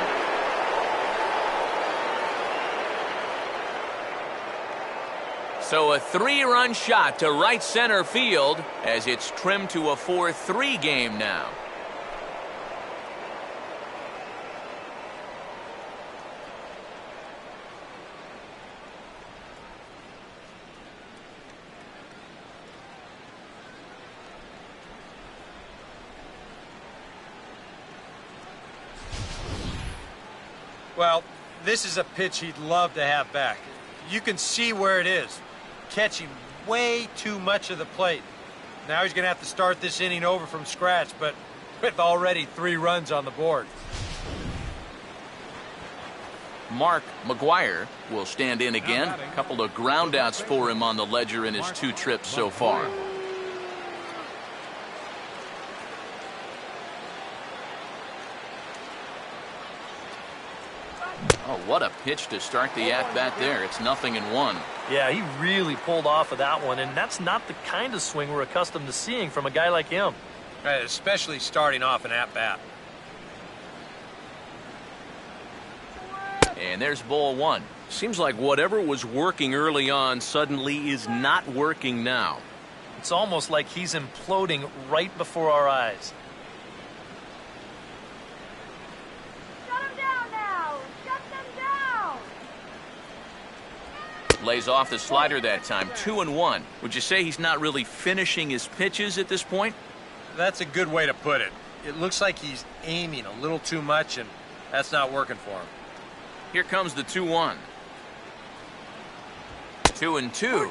So a 3-run shot to right center field as it's trimmed to a 4-3 game now. Well, this is a pitch he'd love to have back. You can see where it is. Catching way too much of the plate. Now he's going to have to start this inning over from scratch, but with already 3 runs on the board. Mark McGuire will stand in again. A couple of groundouts for him on the ledger in his 2 trips so far. Oh, what a pitch to start the at-bat there. It's 0-1. Yeah, he really pulled off of that one, and that's not the kind of swing we're accustomed to seeing from a guy like him. Right, especially starting off an at-bat. And there's ball 1. Seems like whatever was working early on suddenly is not working now. It's almost like he's imploding right before our eyes. Shut him down now. Shut them down. Lays off the slider that time. 2-1. Would you say he's not really finishing his pitches at this point? That's a good way to put it. It looks like he's aiming a little too much, and that's not working for him. Here comes the 2-1. 2-2.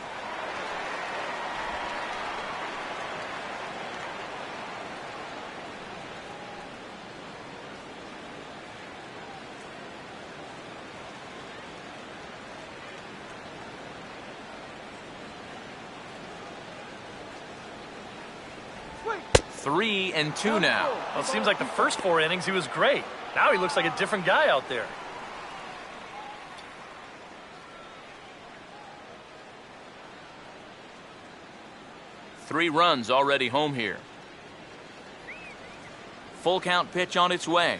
Wait. 3-2 now. Well, it seems like the first 4 innings he was great. Now he looks like a different guy out there. 3 runs already home here. Full count pitch on its way.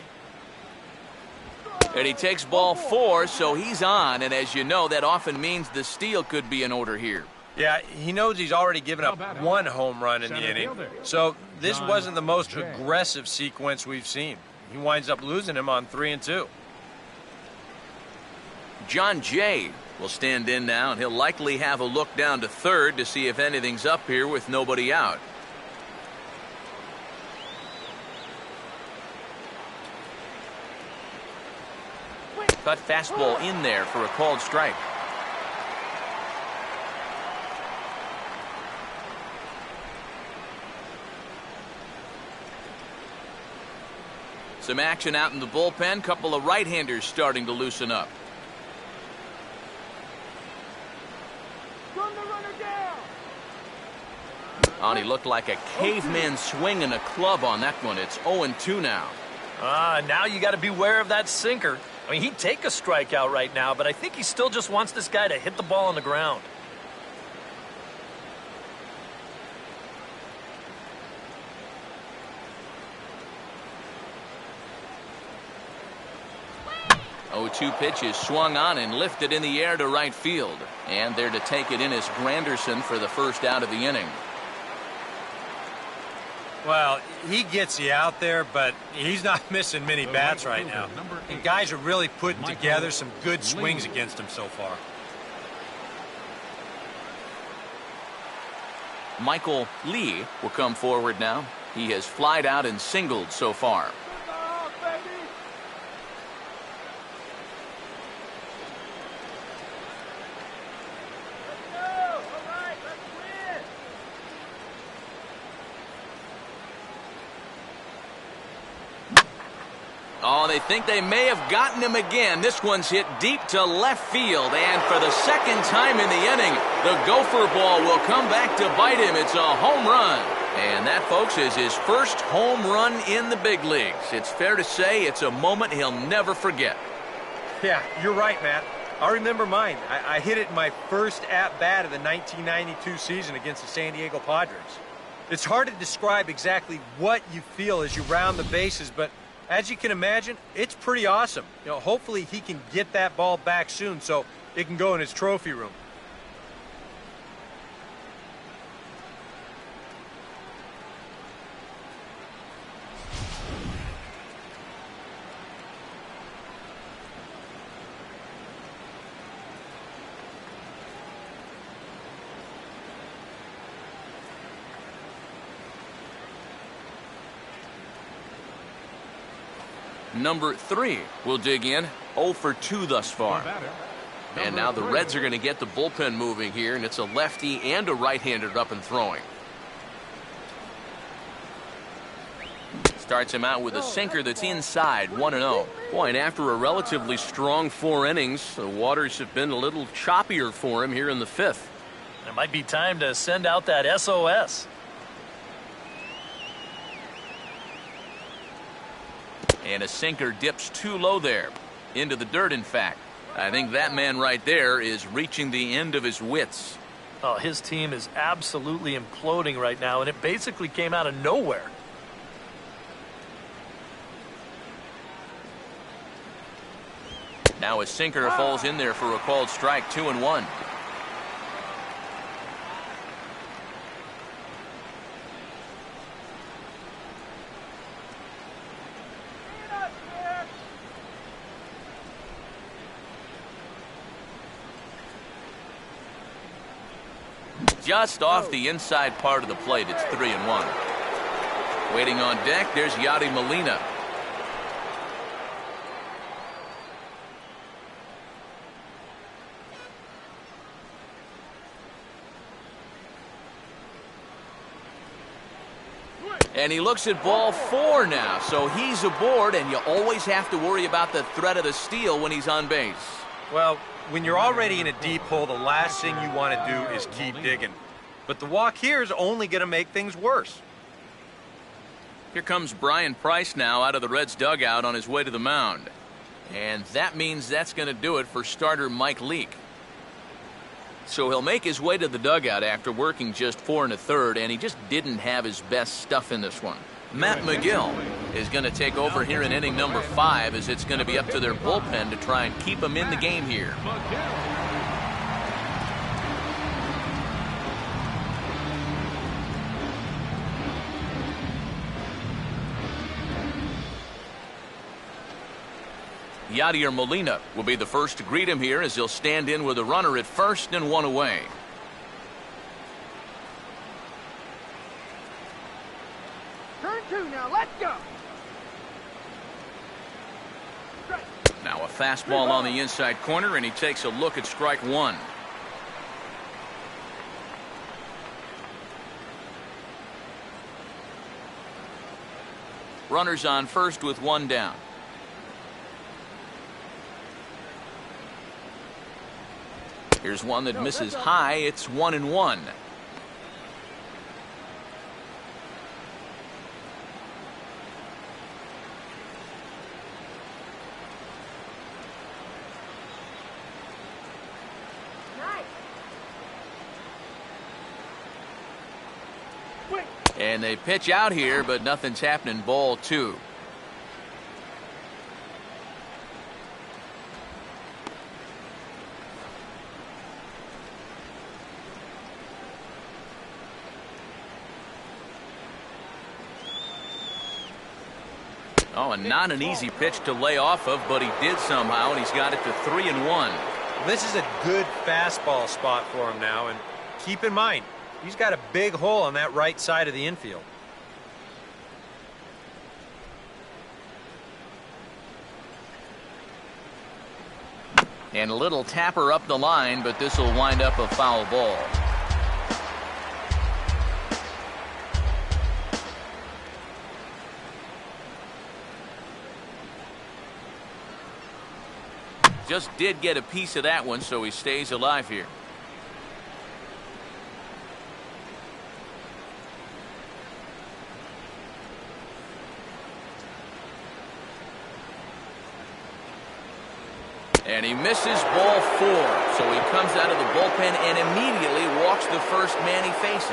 And he takes ball 4, so he's on. And as you know, that often means the steal could be in order here. Yeah, he knows he's already given up 1 home run in the inning. So this wasn't the most aggressive sequence we've seen. He winds up losing him on 3 and 2. John Jay will stand in now, and he'll likely have a look down to third to see if anything's up here with nobody out. Cut fastball in there for a called strike. Some action out in the bullpen. Couple of right-handers starting to loosen up. Oh, he looked like a caveman swinging a club on that one. It's 0-2 now. Now you got to beware of that sinker. I mean, he'd take a strikeout right now, but I think he still just wants this guy to hit the ball on the ground. Oh, 2 pitches swung on and lifted in the air to right field. And there to take it in is Granderson for the first out of the inning. Well, he gets you out there, but he's not missing many bats right now. And guys are really putting together some good swings against him so far. Michael Lee will come forward now. He has flied out and singled so far. Oh, they think they may have gotten him again. This one's hit deep to left field, and for the second time in the inning, the gopher ball will come back to bite him. It's a home run. And that, folks, is his first home run in the big leagues. It's fair to say it's a moment he'll never forget. Yeah, you're right, Matt. I remember mine. I hit it in my first at-bat of the 1992 season against the San Diego Padres. It's hard to describe exactly what you feel as you round the bases, but as you can imagine, it's pretty awesome. You know, hopefully he can get that ball back soon so it can go in his trophy room. Number 3 will dig in. 0 for 2 thus far. And now the Reds are going to get the bullpen moving here, and it's a lefty and a right-hander up and throwing. Starts him out with a sinker that's inside, 1-0. Boy, and after a relatively strong 4 innings, the waters have been a little choppier for him here in the 5th. It might be time to send out that SOS. And a sinker dips too low there. Into the dirt, in fact. I think that man right there is reaching the end of his wits. Oh, his team is absolutely imploding right now, and it basically came out of nowhere. Now a sinker falls in there for a called strike, 2-1. Just off the inside part of the plate, it's 3-1. Waiting on deck, there's Yadi Molina. And he looks at ball 4 now, so he's aboard, and you always have to worry about the threat of the steal when he's on base. Well, when you're already in a deep hole, the last thing you want to do is keep digging. But the walk here is only going to make things worse. Here comes Brian Price now out of the Reds dugout on his way to the mound. And that means that's going to do it for starter Mike Leake. So he'll make his way to the dugout after working just 4 1/3, and he just didn't have his best stuff in this one. Matt McGill is going to take over here in inning number 5, as it's going to be up to their bullpen to try and keep him in the game here. Yadier Molina will be the first to greet him here, as he'll stand in with a runner at first and 1 away. Turn 2 now. Let's go. Now a fastball on the inside corner, and he takes a look at strike 1. Runners on first with 1 down. Here's one that misses high. It's 1-1. And they pitch out here, but nothing's happening. Ball 2. Oh, and not an easy pitch to lay off of, but he did somehow, and he's got it to 3-1. This is a good fastball spot for him now, and keep in mind, he's got a big hole on that right side of the infield. And a little tapper up the line, but this will wind up a foul ball. Just did get a piece of that one, so he stays alive here. And he misses ball 4, so he comes out of the bullpen and immediately walks the first man he faces.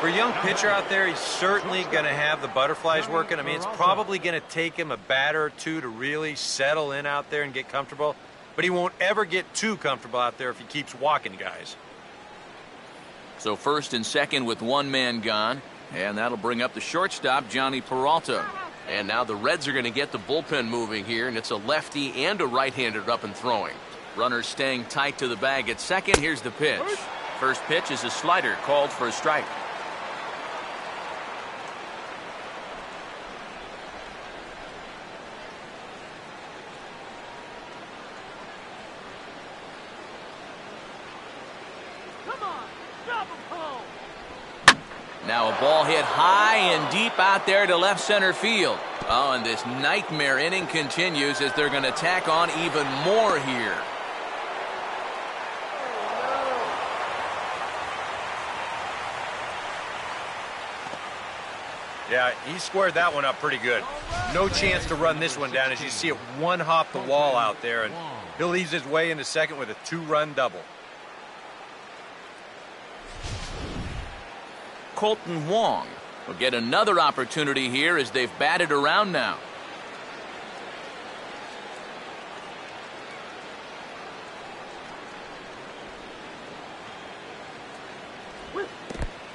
For a young pitcher out there, he's certainly going to have the butterflies working. I mean, it's probably going to take him a batter or 2 to really settle in out there and get comfortable. But he won't ever get too comfortable out there if he keeps walking guys. So first and second with 1 man gone. And that'll bring up the shortstop, Johnny Peralta. And now the Reds are going to get the bullpen moving here, and it's a lefty and a right-hander up and throwing. Runners staying tight to the bag at second. Here's the pitch. First pitch is a slider called for a strike. Now a ball hit high and deep out there to left center field. Oh, and this nightmare inning continues as they're going to tack on even more here. Yeah, he squared that one up pretty good. No chance to run this one down as you see it one hop the wall out there, and he'll ease his way into second with a 2-run double. Colton Wong will get another opportunity here as they've batted around now.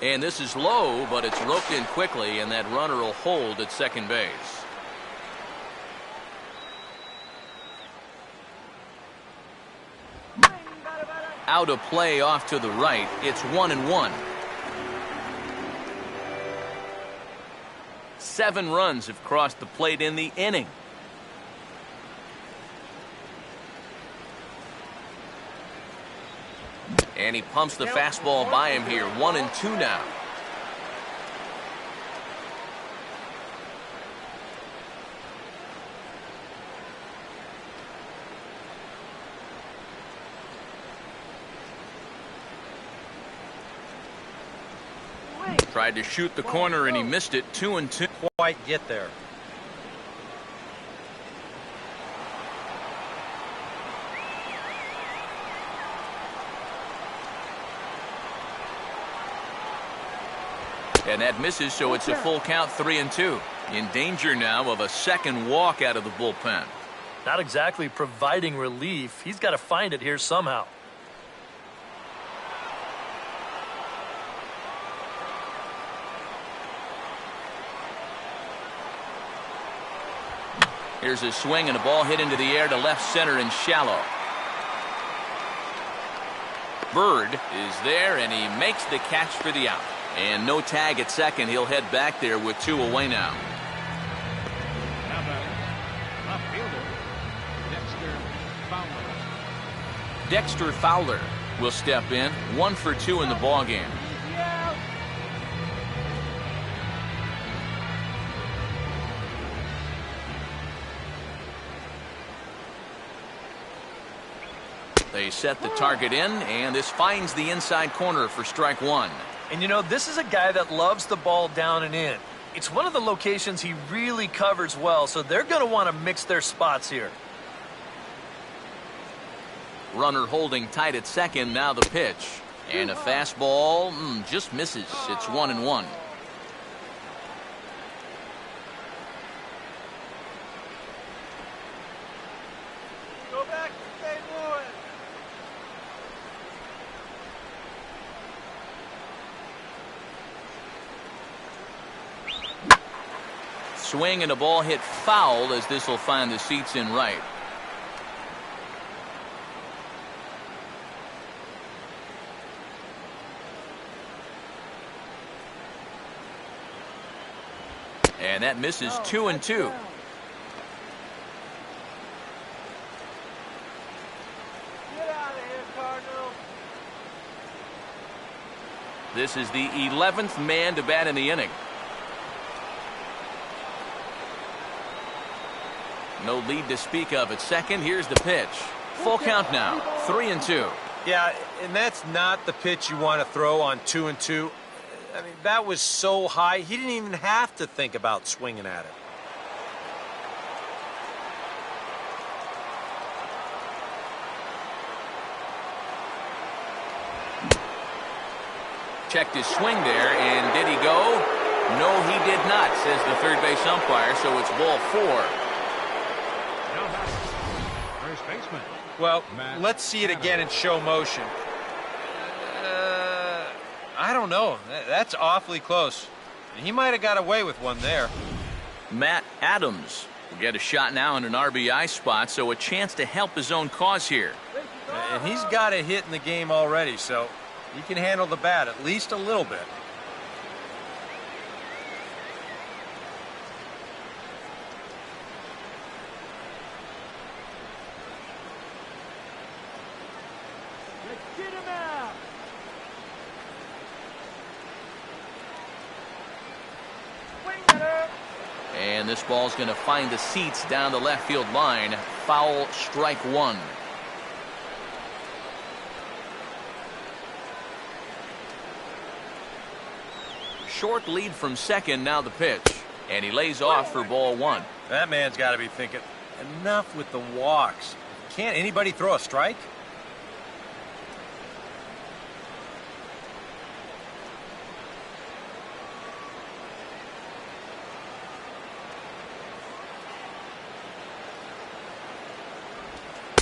And this is low, but it's roped in quickly, and that runner will hold at second base. Out of play off to the right. It's 1-1. 7 runs have crossed the plate in the inning. And he pumps the fastball by him here. 1-2 now. Tried to shoot the corner and he missed it. 2-2. Quite get there. And that misses, so it's a full count, 3-2. In danger now of a second walk out of the bullpen. Not exactly providing relief. He's got to find it here somehow. Here's a swing and a ball hit into the air to left center and shallow. Bird is there, and he makes the catch for the out. And no tag at second. He'll head back there with 2 away now. Now batting, left fielder, Dexter Fowler. Dexter Fowler will step in. 1 for 2 in the ball game. They set the target in, and this finds the inside corner for strike 1. And you know, this is a guy that loves the ball down and in. It's one of the locations he really covers well, so they're going to want to mix their spots here. Runner holding tight at second, now the pitch. And a fastball just misses. It's 1-1. Go back to St. Louis. Swing and a ball hit foul as this will find the seats in right. And that misses 2-2. Get out of here, Cardinals. This is the 11th man to bat in the inning. No lead to speak of at second. Here's the pitch. Full count now. 3-2. Yeah, and that's not the pitch you want to throw on 2-2. I mean, that was so high, he didn't even have to think about swinging at it. Checked his swing there, and did he go? No, he did not, says the third base umpire, so it's ball 4. Now batting, first baseman. Well, Matt let's see it again in show motion. I don't know. That's awfully close. He might have got away with one there. Matt Adams will get a shot now in an RBI spot, so a chance to help his own cause here. And he's got a hit in the game already, so he can handle the bat at least a little bit. Get him out. Swing at her. And this ball's going to find the seats down the left field line. Foul, strike 1. Short lead from second, now the pitch. And he lays off for ball 1. That man's got to be thinking, enough with the walks. Can't anybody throw a strike?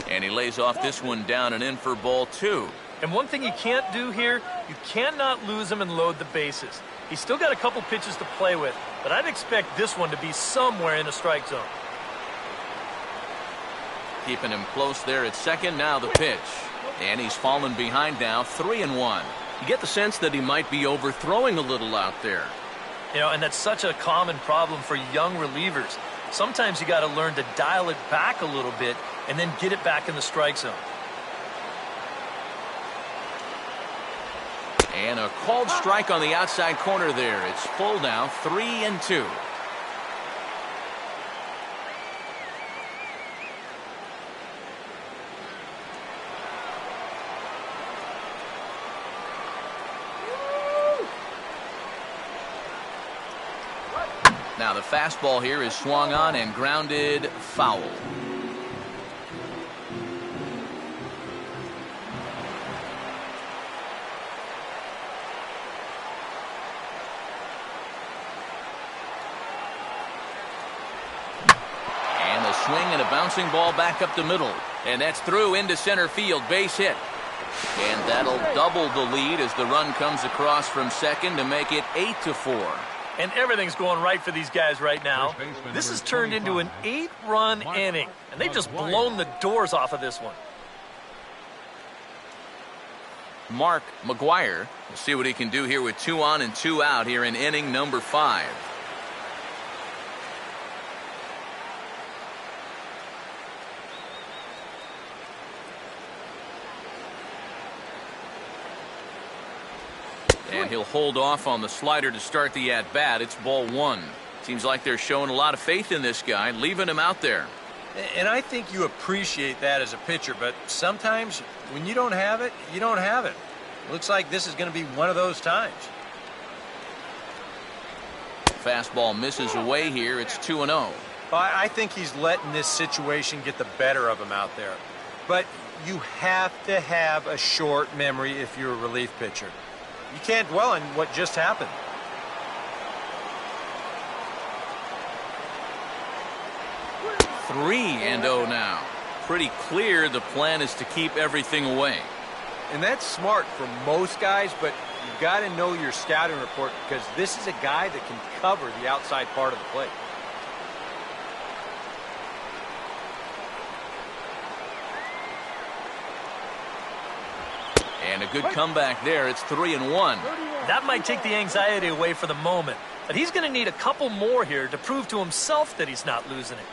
And he lays off this one down and in for ball 2. And one thing you can't do here, you cannot lose him and load the bases. He's still got a couple pitches to play with, but I'd expect this one to be somewhere in the strike zone. Keeping him close there at second, now the pitch. And he's fallen behind now, 3-1. You get the sense that he might be overthrowing a little out there. You know, and that's such a common problem for young relievers. Sometimes you got to learn to dial it back a little bit and then get it back in the strike zone. And a called strike on the outside corner there. It's full now, 3-2. Now the fastball here is swung on and grounded foul. swing and a bouncing ball back up the middle. And that's through into center field, base hit. And that'll double the lead as the run comes across from second to make it 8-4. And everything's going right for these guys right now. This has turned into an 8-run inning, and they've just blown the doors off of this one. Mark McGuire. We'll see what he can do here with 2 on and 2 out here in inning number 5. And he'll hold off on the slider to start the at-bat. It's ball 1. Seems like they're showing a lot of faith in this guy, leaving him out there. And I think you appreciate that as a pitcher, but sometimes when you don't have it, you don't have it. Looks like this is going to be one of those times. Fastball misses away here. It's 2-0. I think he's letting this situation get the better of him out there. But you have to have a short memory if you're a relief pitcher. You can't dwell on what just happened. Three and 0 now. Pretty clear the plan is to keep everything away. And that's smart for most guys, but you've got to know your scouting report because this is a guy that can cover the outside part of the plate. And a good comeback there. It's 3-1. That might take the anxiety away for the moment, but he's going to need a couple more here to prove to himself that he's not losing it.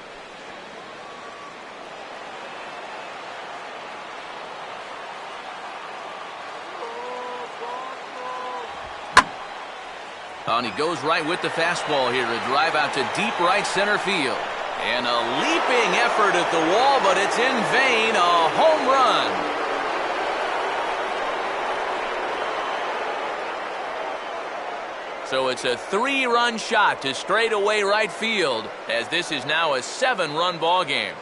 And he goes right with the fastball here. A drive out to deep right center field. And a leaping effort at the wall, but it's in vain. A home run. So it's a 3-run shot to straightaway right field, as this is now a 7-run ball game.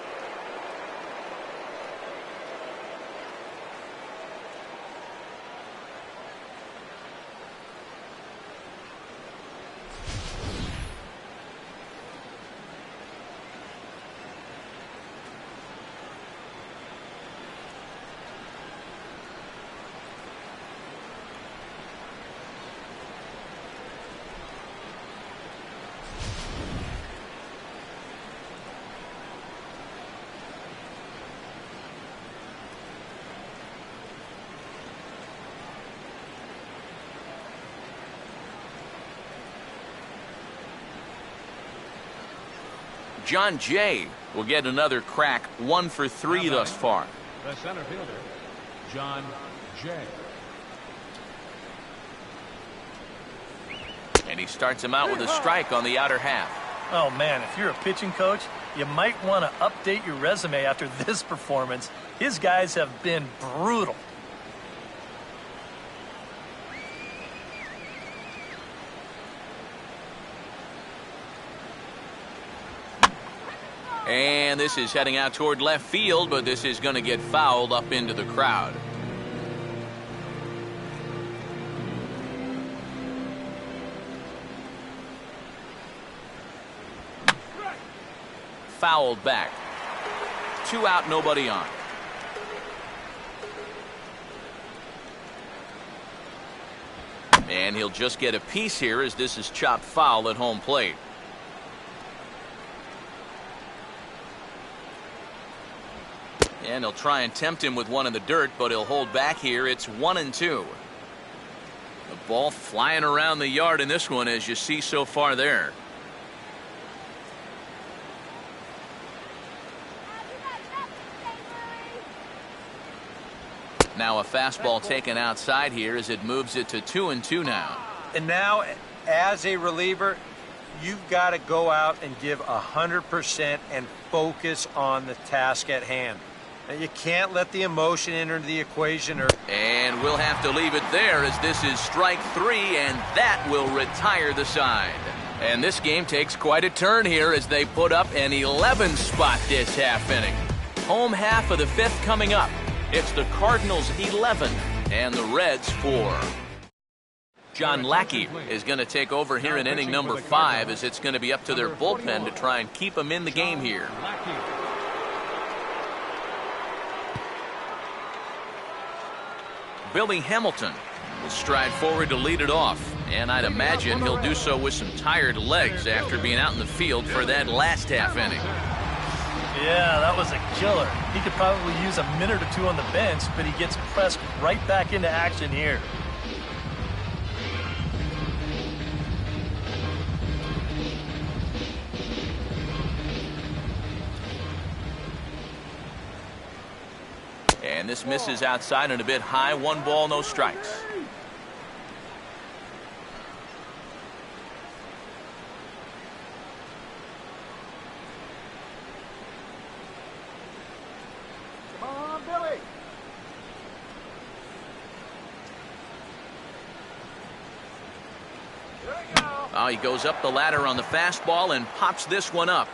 John Jay will get another crack, 1 for 3 thus far. The center fielder, John Jay. And he starts him out with a strike on the outer half. Oh, man, if you're a pitching coach, you might want to update your resume after this performance. His guys have been brutal. And this is heading out toward left field, but this is going to get fouled up into the crowd. Fouled back. 2 out, nobody on. And he'll just get a piece here as this is chopped foul at home plate. And he'll try and tempt him with one in the dirt, but he'll hold back here. It's 1-2. The ball flying around the yard in this one, as you see so far there. Now a fastball taken outside here as it moves it to 2-2 now. And now, as a reliever, you've got to go out and give 100% and focus on the task at hand. You can't let the emotion enter the equation. And we'll have to leave it there as this is strike 3, and that will retire the side. And this game takes quite a turn here as they put up an 11 spot this half inning. Home half of the 5th coming up. It's the Cardinals 11 and the Reds 4. John Lackey is going to take over here in inning number 5 as it's going to be up to their bullpen to try and keep them in the game here. Billy Hamilton will stride forward to lead it off. And I'd imagine he'll do so with some tired legs after being out in the field for that last half inning. Yeah, that was a killer. He could probably use a minute or two on the bench, but he gets pressed right back into action here. And this misses outside and a bit high. 1 ball, no strikes. Oh, he goes up the ladder on the fastball and pops this one up.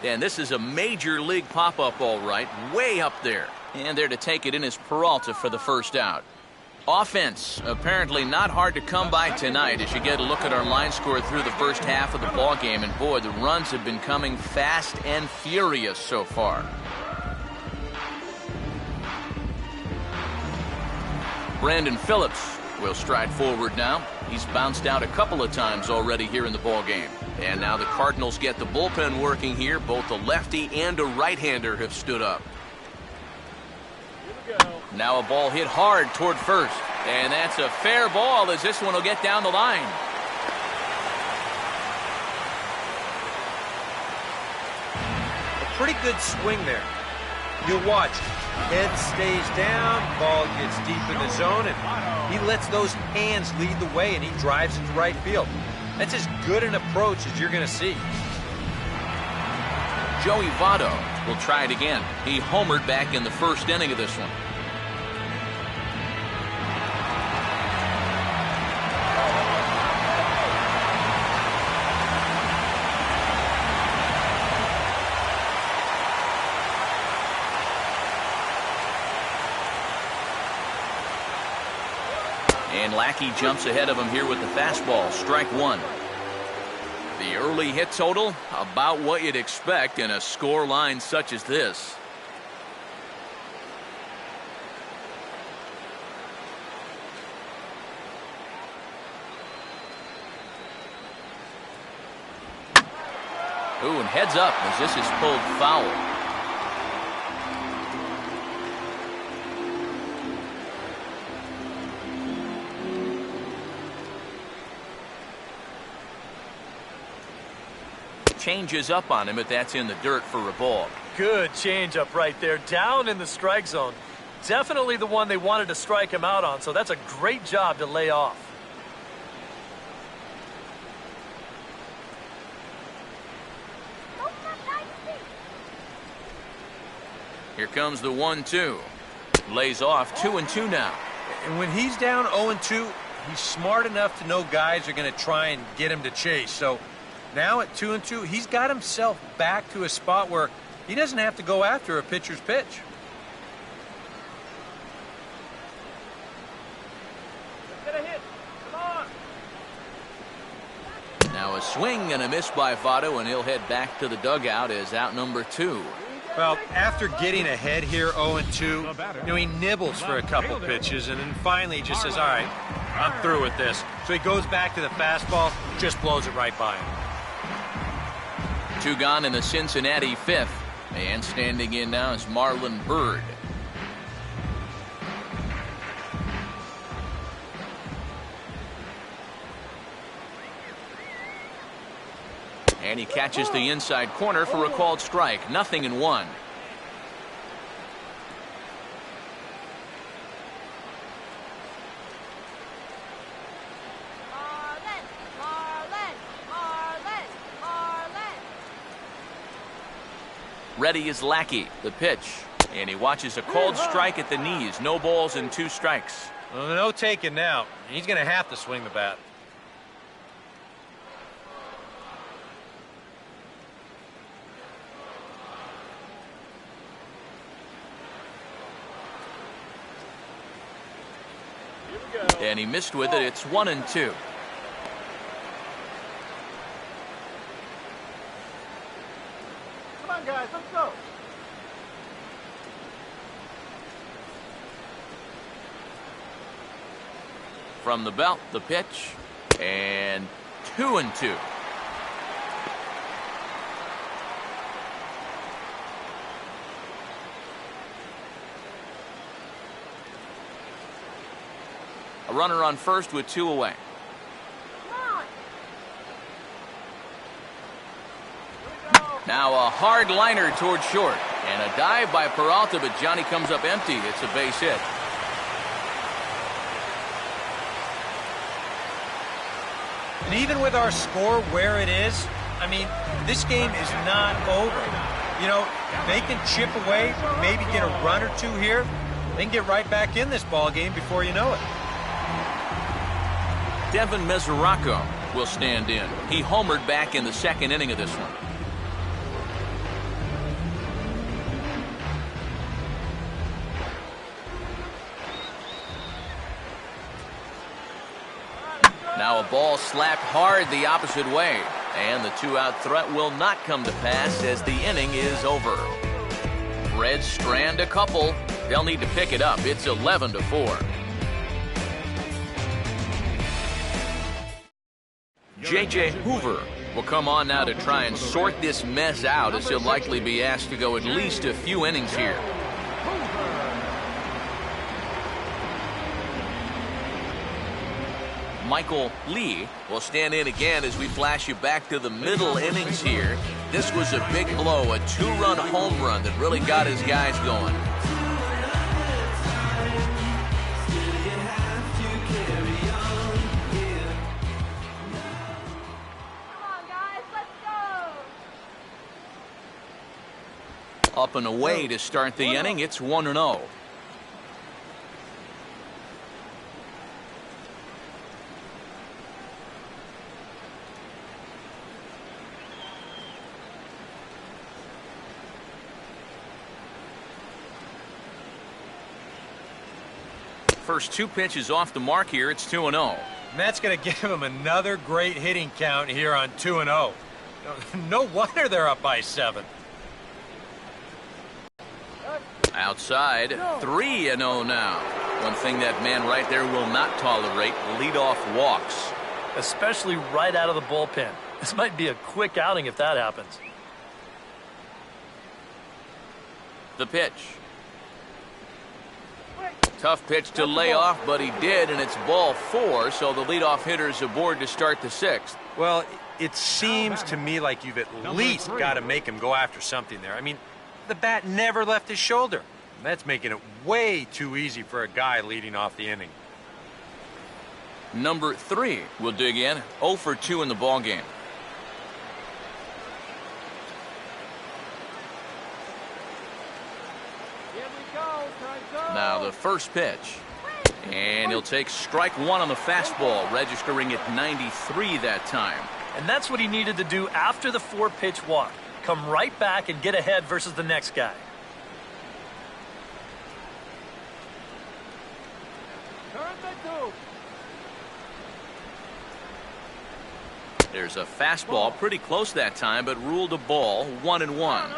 And this is a major league pop-up, all right, way up there. And there to take it in is Peralta for the first out. Offense, apparently not hard to come by tonight as you get a look at our line score through the first half of the ball game. And boy, the runs have been coming fast and furious so far. Brandon Phillips will stride forward now. He's bounced out a couple of times already here in the ball game. And now the Cardinals get the bullpen working here. Both a lefty and a right-hander have stood up. Now a ball hit hard toward first. And that's a fair ball as this one will get down the line. A pretty good swing there. You'll watch. Head stays down, ball gets deep in the zone, and he lets those hands lead the way, and he drives it to right field. That's as good an approach as you're going to see. Joey Votto will try it again. He homered back in the first inning of this one. And Lackey jumps ahead of him here with the fastball. Strike 1. The early hit total, about what you'd expect in a score line such as this. Ooh, and heads up as this is pulled foul. Changes up on him, but that's in the dirt for a ball. Good changeup right there, down in the strike zone. Definitely the one they wanted to strike him out on, so that's a great job to lay off. Here comes the 1-2. Lays off 2-2 now. And when he's down 0-2, he's smart enough to know guys are going to try and get him to chase. So now at 2-2, he's got himself back to a spot where he doesn't have to go after a pitcher's pitch. Get a hit. Come on. Now a swing and a miss by Votto, and he'll head back to the dugout as out number 2. Well, after getting ahead here 0-2, he nibbles for a couple pitches, and then finally he just says, all right, I'm through with this. So he goes back to the fastball, just blows it right by him. 2 gone in the Cincinnati 5th. And standing in now is Marlon Byrd. And he catches the inside corner for a called strike. 0-1. Ready is Lackey, the pitch. And he watches a called strike at the knees. No balls and 2 strikes. Well, no taking now. He's going to have to swing the bat. And he missed with it. It's 1-2. Come on, guys, let's go. From the belt, the pitch, and 2-2. A runner on first with 2 away. Now a hard liner towards short. And a dive by Peralta, but Johnny comes up empty. It's a base hit. And even with our score where it is, I mean, this game is not over. You know, they can chip away, maybe get a run or two here, they can get right back in this ball game before you know it. Devin Mesoraco will stand in. He homered back in the second inning of this one. Now a ball slapped hard the opposite way. And the 2-out threat will not come to pass as the inning is over. Reds strand a couple. They'll need to pick it up. It's 11-4. J.J. Hoover will come on now to try and sort this mess out, as he'll likely be asked to go at least a few innings here. Michael Lee will stand in again as we flash you back to the middle innings here. This was a big blow, a 2-run home run that really got his guys going. Up and away to start the inning. It's 1-0. First 2 pitches off the mark here. It's 2-0. And that's going to give him another great hitting count here on 2-0. No wonder they're up by 7. Outside, 3-0 now. One thing that man right there will not tolerate, leadoff walks. Especially right out of the bullpen. This might be a quick outing if that happens. The pitch. Tough pitch to lay off, but he did, and it's ball 4, so the leadoff hitter's aboard to start the 6th. Well, it seems to me like you've at least got to make him go after something there. I mean, the bat never left his shoulder. That's making it way too easy for a guy leading off the inning. Number 3 will dig in. 0 for 2 in the ballgame. Now the first pitch. And he'll take strike 1 on the fastball, registering at 93 that time. And that's what he needed to do after the 4-pitch walk. Come right back and get ahead versus the next guy. There's a fastball pretty close that time, but ruled a ball. 1-1.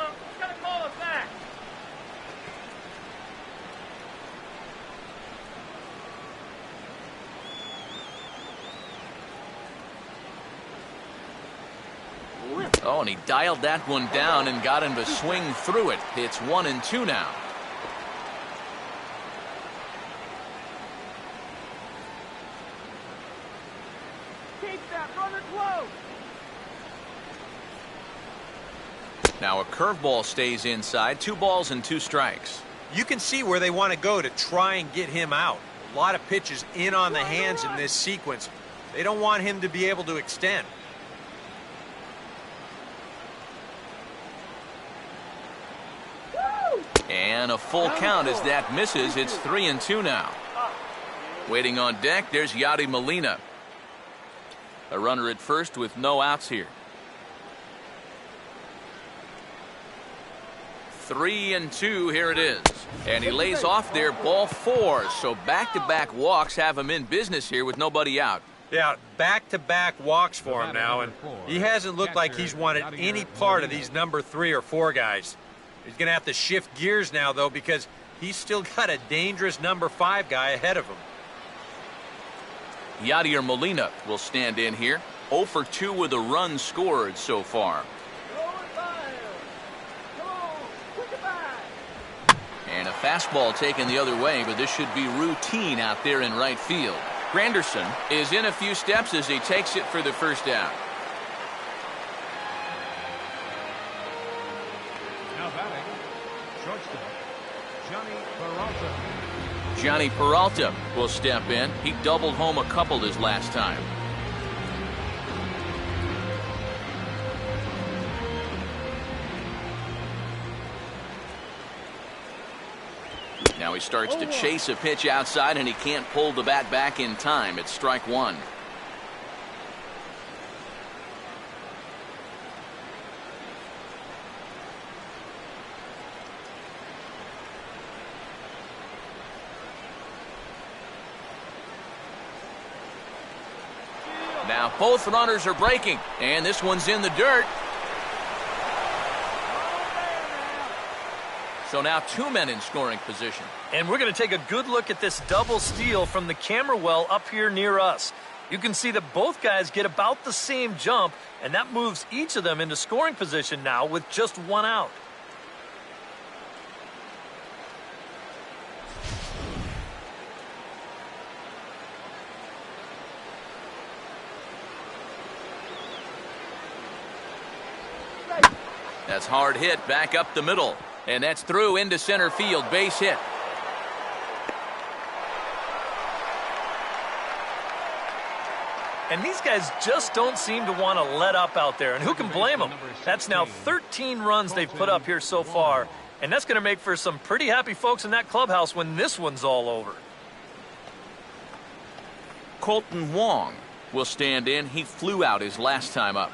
Oh, and he dialed that one down and got him to swing through it. It's 1-2 now. Keep that runner close. Now a curveball stays inside. 2 balls and 2 strikes. You can see where they want to go to try and get him out. A lot of pitches in on the hands in this sequence. They don't want him to be able to extend. And a full count as that misses. It's 3-2 now. Waiting on deck, there's Yadi Molina. A runner at first with no outs here. 3-2, here it is. And he lays off there, ball 4. So back-to-back walks have him in business here with nobody out. Yeah, back-to-back walks for him now, and he hasn't looked like he's wanted any part of these number 3 or 4 guys. He's going to have to shift gears now, though, because he's still got a dangerous number 5 guy ahead of him. Yadier Molina will stand in here. 0 for 2 with a run scored so far. And a fastball taken the other way, but this should be routine out there in right field. Granderson is in a few steps as he takes it for the first down. Now batting, shortstop, Johnny Peralta. Johnny Peralta will step in. He doubled home a couple his last time. Now he starts to chase a pitch outside, and he can't pull the bat back in time. It's strike one. Now both runners are breaking, and this one's in the dirt. So now 2 men in scoring position. And we're going to take a good look at this double steal from the camera well up here near us. You can see that both guys get about the same jump, and that moves each of them into scoring position now with just 1 out. That's hard hit back up the middle. And that's through into center field. Base hit. And these guys just don't seem to want to let up out there. And who can blame them? That's now 13 runs they've put up here so far. And that's going to make for some pretty happy folks in that clubhouse when this one's all over. Colton Wong will stand in. He flew out his last time up.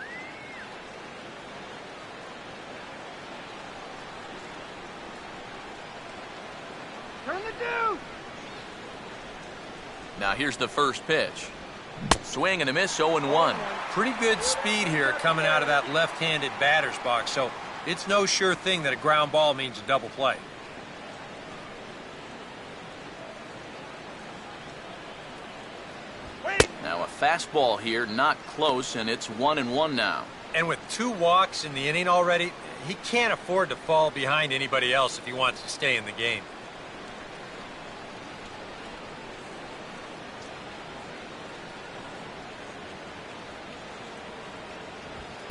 Now here's the first pitch. Swing and a miss, 0-1. Pretty good speed here coming out of that left-handed batter's box, so it's no sure thing that a ground ball means a double play. Now a fastball here, not close, and it's 1-1 now. And with 2 walks in the inning already, he can't afford to fall behind anybody else if he wants to stay in the game.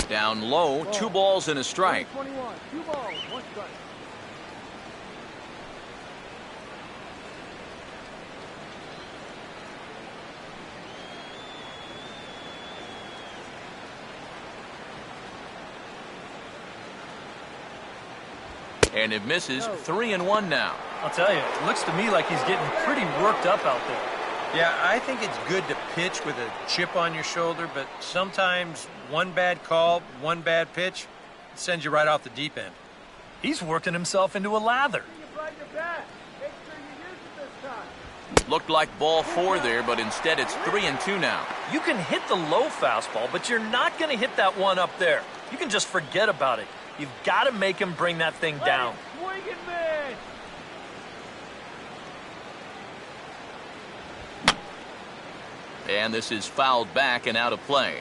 Down low, 2 balls and a strike. 21, 2 balls, 1 strike. And it misses, 3-1 now. I'll tell you, it looks to me like he's getting pretty worked up out there. Yeah, I think it's good to pitch with a chip on your shoulder, but sometimes one bad call, one bad pitch, it sends you right off the deep end. He's working himself into a lather. Looked like ball 4 there, but instead it's 3-2 now. You can hit the low fastball, but you're not going to hit that one up there. You can just forget about it. You've got to make him bring that thing down. And this is fouled back and out of play.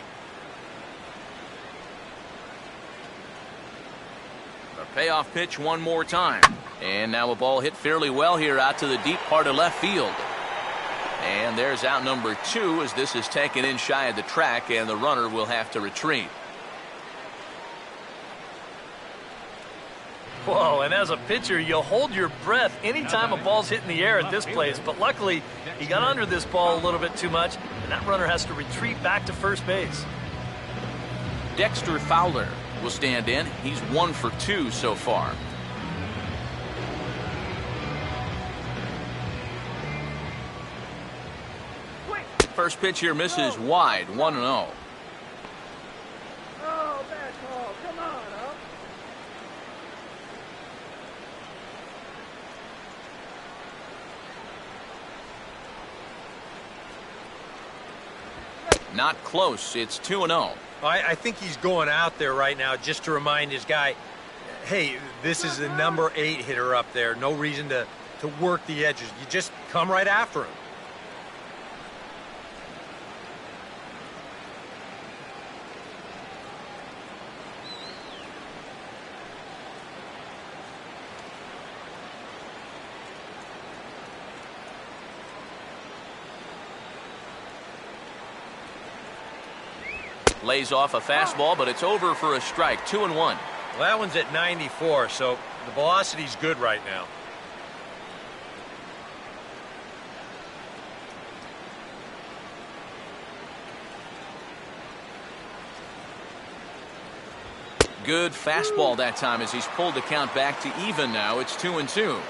A payoff pitch one more time. And now a ball hit fairly well here out to the deep part of left field. And there's out number 2 as this is taken in shy of the track, and the runner will have to retreat. Whoa, and as a pitcher, you'll hold your breath anytime a ball's hit in the air at this place. But luckily, he got under this ball a little bit too much, and that runner has to retreat back to first base. Dexter Fowler will stand in. He's 1 for 2 so far. First pitch here misses wide, 1-0. Not close. It's 2-0. I think he's going out there right now just to remind his guy, hey, this is the number 8 hitter up there. No reason to work the edges. You just come right after him. Lays off a fastball, but it's over for a strike. 2-1. Well, that one's at 94, so the velocity's good right now. Good fastball that time as he's pulled the count back to even now. It's 2-2.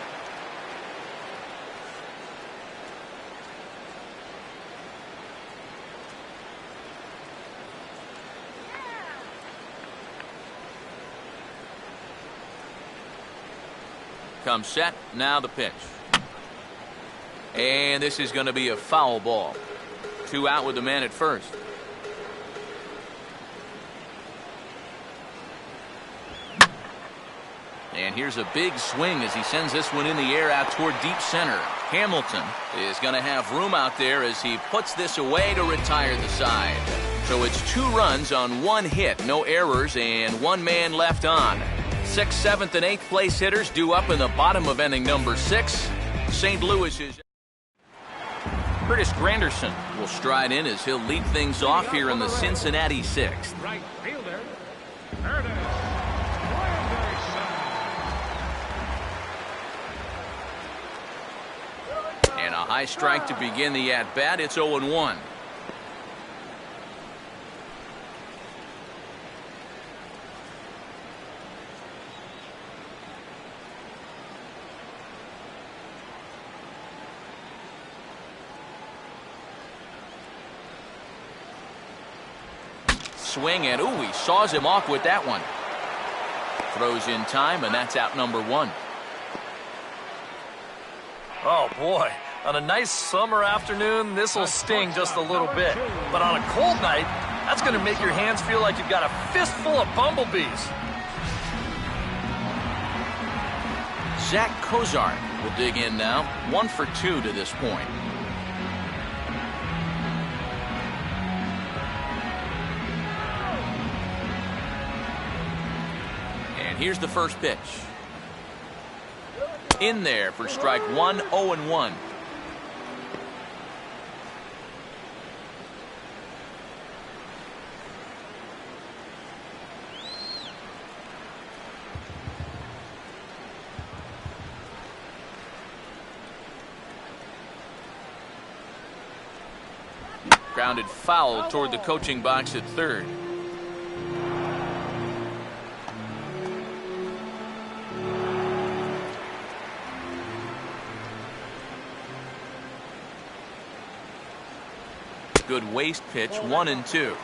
Comes set, now the pitch. And this is going to be a foul ball. 2 out with the man at first. And here's a big swing as he sends this one in the air out toward deep center. Hamilton is going to have room out there as he puts this away to retire the side. So it's 2 runs on 1 hit, no errors, and 1 man left on. 6th, 7th, and 8th place hitters due up in the bottom of inning number 6. St. Louis is... Curtis Granderson will stride in as he'll lead things off here in the Cincinnati 6th. Right fielder, Curtis Granderson. And a high strike to begin the at-bat. It's 0-1. Swing, and ooh, he saws him off with that one. Throws in time, and that's out number 1. Oh, boy. On a nice summer afternoon, this will sting just a little bit. But on a cold night, that's going to make your hands feel like you've got a fistful of bumblebees. Zach Cozart will dig in now. 1 for 2 to this point. And here's the first pitch. In there for strike 1, 0-1. Grounded foul toward the coaching box at third. Good waist pitch, 1-2.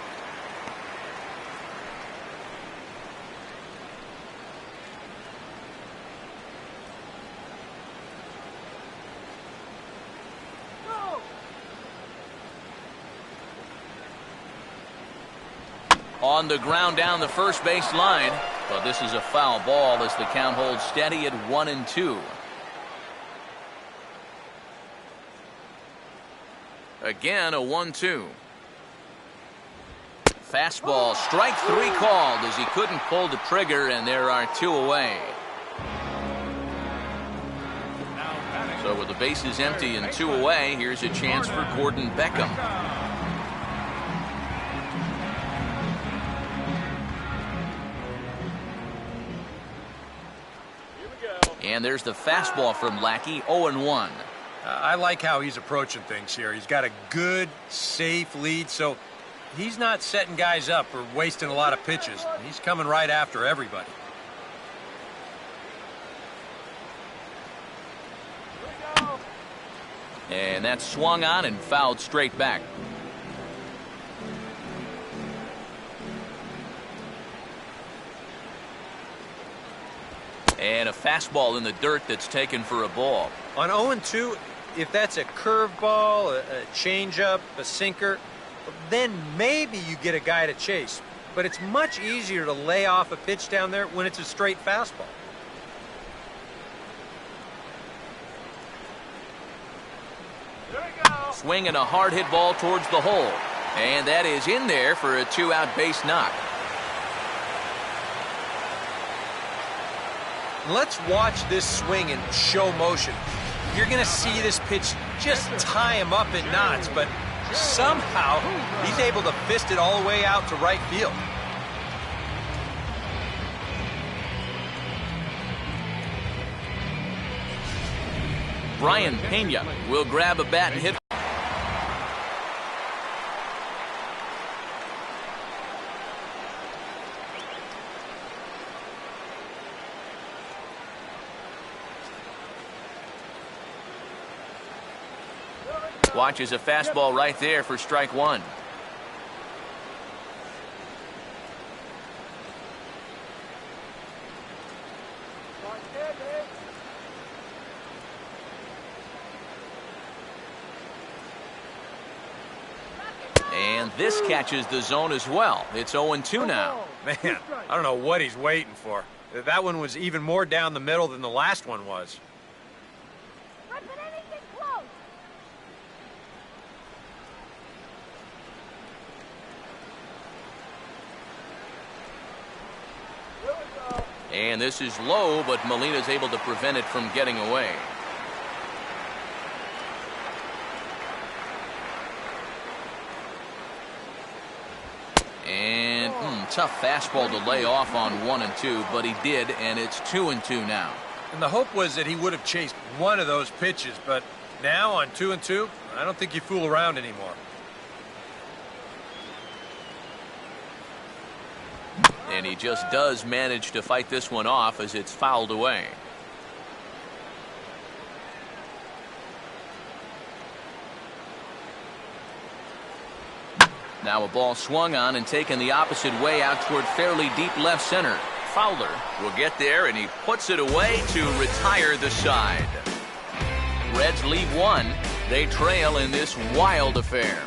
On the ground down the first base line, but this is a foul ball as the count holds steady at 1-2. Again, a 1-2. Fastball, strike 3 called as he couldn't pull the trigger, and there are 2 away. So with the bases empty and 2 away, here's a chance for Gordon Beckham. And there's the fastball from Lackey, 0-1. I like how he's approaching things here. He's got a good, safe lead, so he's not setting guys up or wasting a lot of pitches. He's coming right after everybody. And that's swung on and fouled straight back. And a fastball in the dirt that's taken for a ball. On 0-2, if that's a curveball, a changeup, a sinker, then maybe you get a guy to chase. But it's much easier to lay off a pitch down there when it's a straight fastball. Swinging a hard hit ball towards the hole. And that is in there for a 2-out base knock. Let's watch this swing in show motion. You're going to see this pitch just tie him up in knots, but Somehow, he's able to fist it all the way out to right field. Brian Pena will grab a bat and hit. Watches a fastball right there for strike one. And this catches the zone as well. It's 0-2 now. Man, I don't know what he's waiting for. That one was even more down the middle than the last one was. And this is low, but Molina's able to prevent it from getting away. And tough fastball to lay off on 1 and 2, but he did, and it's 2 and 2 now. And the hope was that he would have chased one of those pitches, but now on 2 and 2, I don't think you fool around anymore. And he just does manage to fight this one off as it's fouled away. Now a ball swung on and taken the opposite way out toward fairly deep left center. Fowler will get there, and he puts it away to retire the side. Reds lead 1. They trail in this wild affair.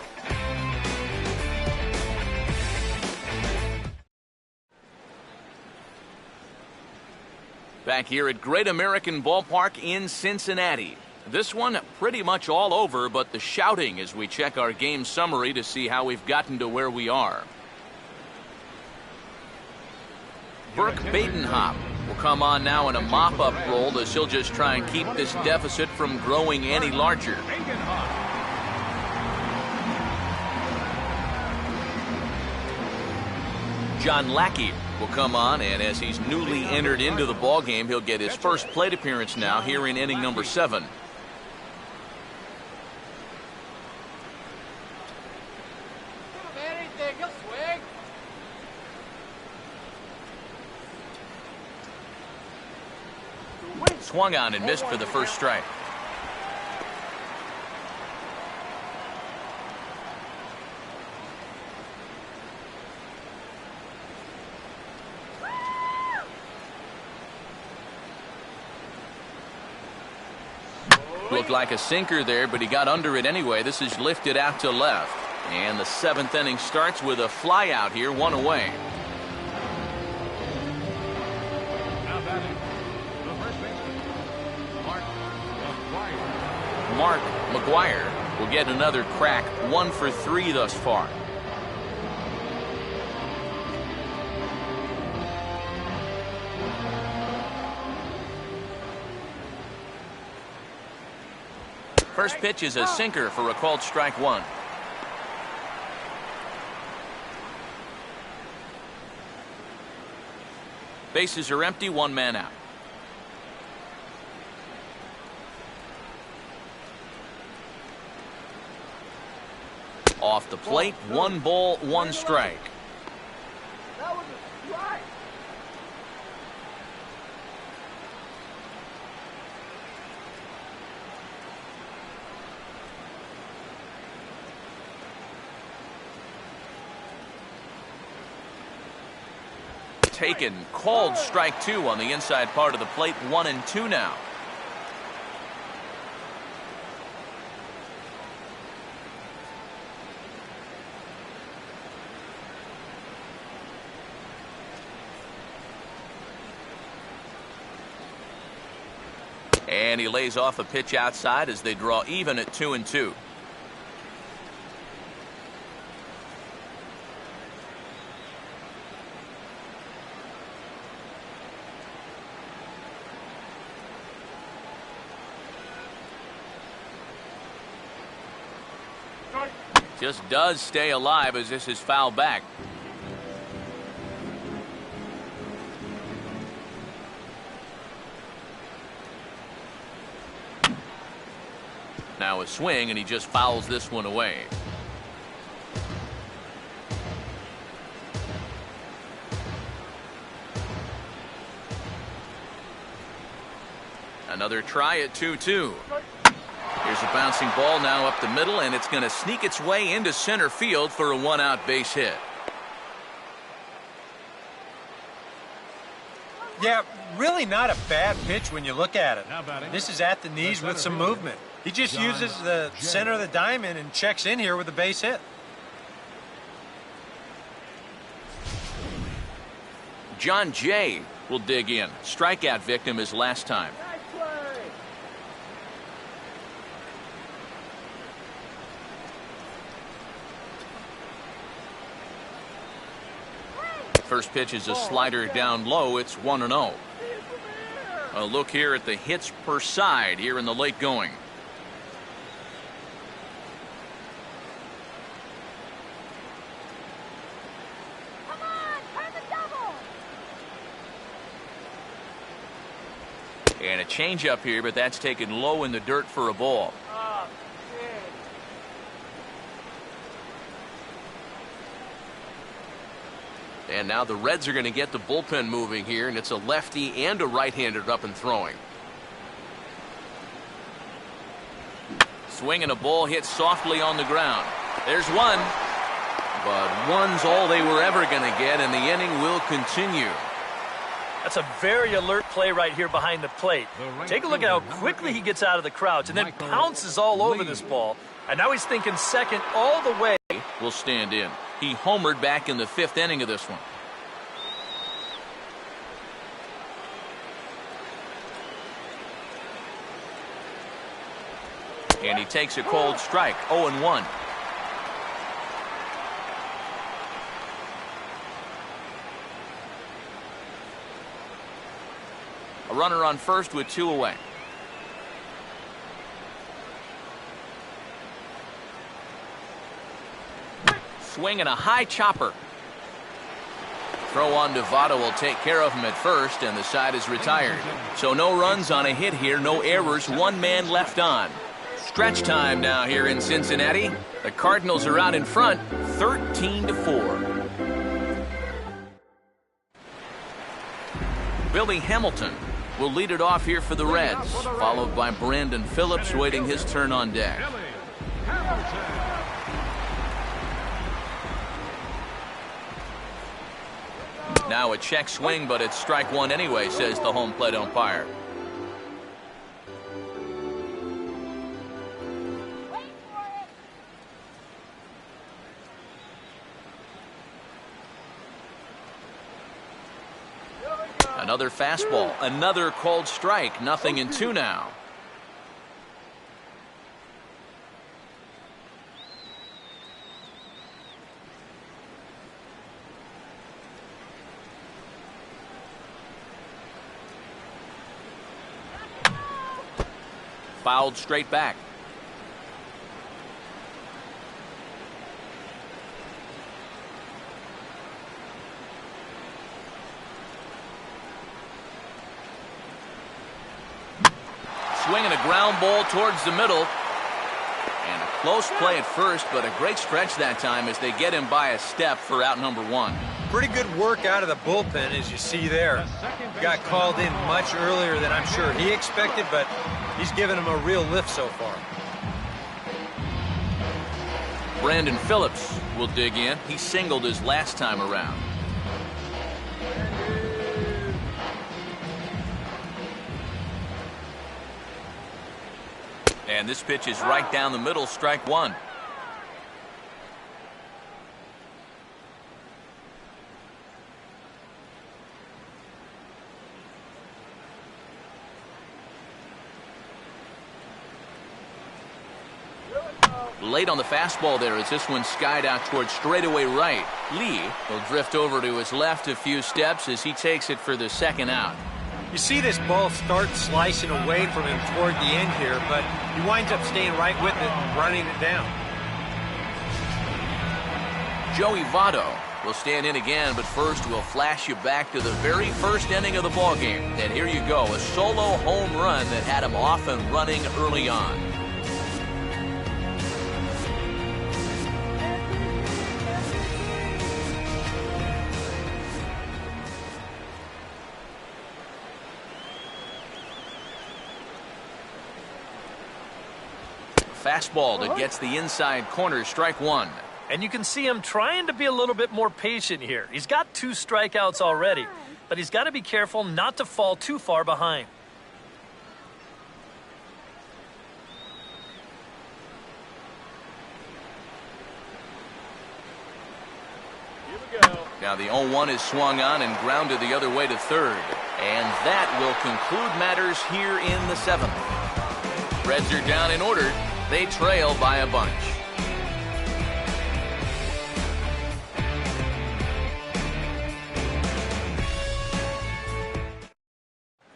Back here at Great American Ballpark in Cincinnati. This one pretty much all over, but the shouting as we check our game summary to see how we've gotten to where we are. Burke Badenhop will come on now in a mop-up role as he'll just try and keep this deficit from growing any larger. John Lackey will come on, and as he's newly entered into the ballgame, he'll get his first plate appearance now here in inning number 7. Swung on and missed for the first strike. Looked like a sinker there, but he got under it anyway. This is lifted out to left. And the 7th inning starts with a fly out here, 1 away. Now batting, the first baseman, Mark McGuire will get another crack, 1 for 3 thus far. First pitch is a sinker for a called strike 1. Bases are empty, 1 man out. Off the plate, 1 ball, 1 strike. That was a strike. Taken, called strike 2 on the inside part of the plate, 1 and 2 now. And he lays off a pitch outside as they draw even at 2 and 2. Just does stay alive as this is fouled back. Now a swing, and he just fouls this one away. Another try at 2-2. Here's a bouncing ball now up the middle, and it's going to sneak its way into center field for a one-out base hit. Yeah, really not a bad pitch when you look at it. This is at the knees with some movement. He just uses the center of the diamond and checks in here with a base hit. John Jay will dig in. Strikeout victim his last time. First pitch is a slider down low. It's 1-0. A look here at the hits per side here in the late going. Come on, turn the double. And a changeup here, but that's taken low in the dirt for a ball. And now the Reds are going to get the bullpen moving here, and it's a lefty and a right-hander up and throwing. Swing and a ball hit softly on the ground. There's one, but one's all they were ever going to get, and the inning will continue. That's a very alert play right here behind the plate. Take a look at how quickly he gets out of the crouch and then pounces all over this ball. And now he's thinking second all the way. Will stand in. He homered back in the 5th inning of this one. And he takes a cold strike. 0-1. A runner on first with 2 away. Swing and a high chopper. Throw on Devado will take care of him at first, and the side is retired. So no runs on a hit here, no errors, 1 man left on. Stretch time now here in Cincinnati. The Cardinals are out in front, 13-4. Billy Hamilton will lead it off here for the Reds, followed by Brandon Phillips waiting his turn on deck. Now a check swing, but it's strike 1 anyway, says the home plate umpire. Another fastball, another called strike, 0-2 now. Fouled straight back. Swinging a ground ball towards the middle. And a close play at first, but a great stretch that time as they get him by a step for out number 1. Pretty good work out of the bullpen, as you see there. Got called in much earlier than I'm sure he expected, but he's given him a real lift so far. Brandon Phillips will dig in. He singled his last time around. And this pitch is right down the middle, strike 1. Late on the fastball there as this one skied out towards straightaway right. Lee will drift over to his left a few steps as he takes it for the second out. You see this ball start slicing away from him toward the end here, but he winds up staying right with it and running it down. Joey Votto will stand in again, but first we'll flash you back to the very first inning of the ballgame. And here you go, a solo home run that had him off and running early on. Fastball that gets the inside corner, strike one. And you can see him trying to be a little bit more patient here. He's got 2 strikeouts already, but he's got to be careful not to fall too far behind. Now the 0-1 is swung on and grounded the other way to third. And that will conclude matters here in the 7th. Reds are down in order. They trail by a bunch.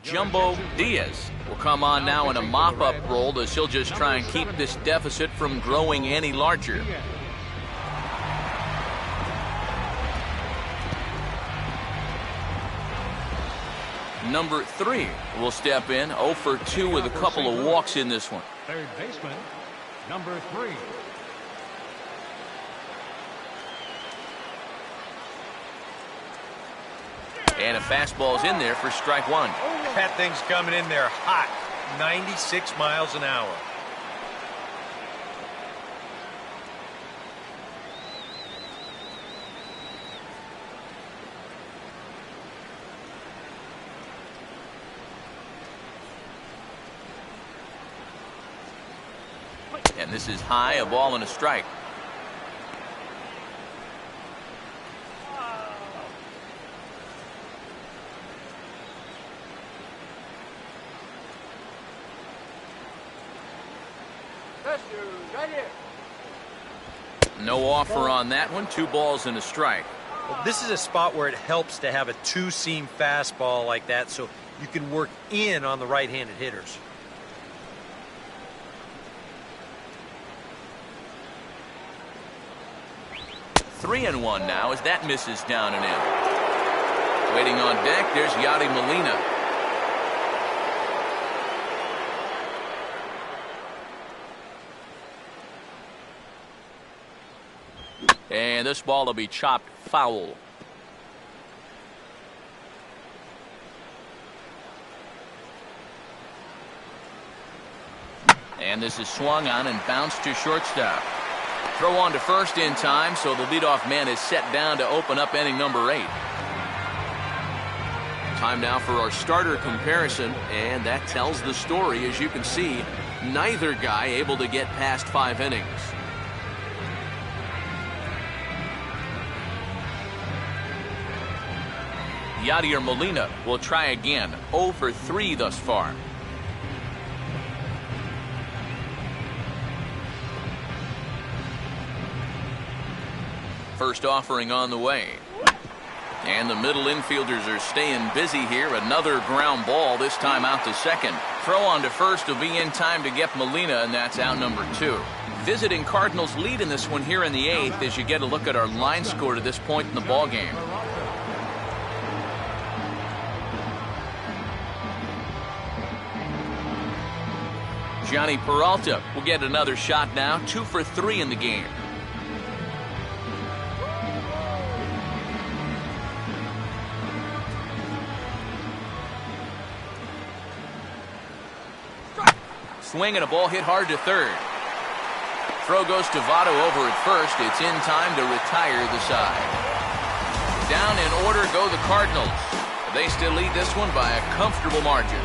Jumbo Diaz will come on now in a mop-up role as he'll just try and keep this deficit from growing any larger. Number 3 will step in, 0 for 2 with a couple of walks in this one. Third baseman, number 3. And a fastball's in there for strike one. That thing's coming in there hot, 96 miles an hour. And this is high, a ball and a strike. No offer on that one. 2 balls and a strike. Well, this is a spot where it helps to have a 2-seam fastball like that so you can work in on the right-handed hitters. Three and one now as that misses down and in. Waiting on deck, there's Yadi Molina. And this ball will be chopped foul. And this is swung on and bounced to shortstop. Throw on to first in time, so the leadoff man is set down to open up inning number 8. Time now for our starter comparison, and that tells the story. As you can see, neither guy able to get past 5 innings. Yadier Molina will try again, 0 for 3 thus far. First offering on the way. And the middle infielders are staying busy here. Another ground ball, this time out to second. Throw on to first will be in time to get Molina, and that's out number 2. Visiting Cardinals lead in this one here in the 8th as you get a look at our line score to this point in the ballgame. Johnny Peralta will get another shot now, 2 for 3 in the game. Swing and a ball hit hard to third. Throw goes to Votto over at first. It's in time to retire the side. Down in order go the Cardinals. They still lead this one by a comfortable margin.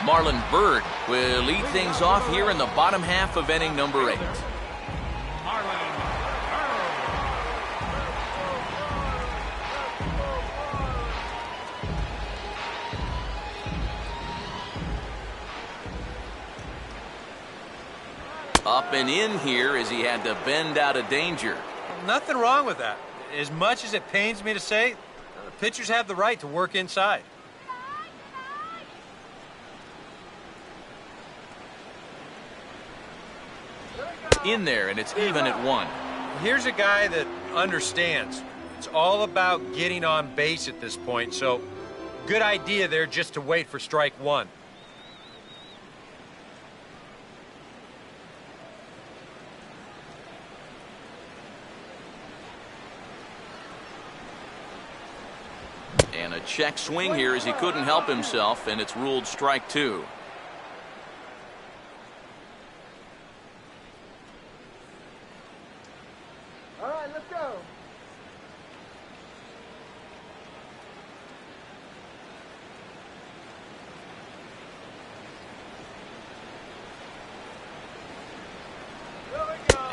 Marlon Byrd will lead things off here in the bottom half of inning number 8. Up and in here as he had to bend out of danger. Nothing wrong with that. As much as it pains me to say, the pitchers have the right to work inside. In there, and it's even at 1. Here's a guy that understands. It's all about getting on base at this point, so good idea there just to wait for strike 1. And a check swing here as he couldn't help himself, and it's ruled strike 2. All right, let's go.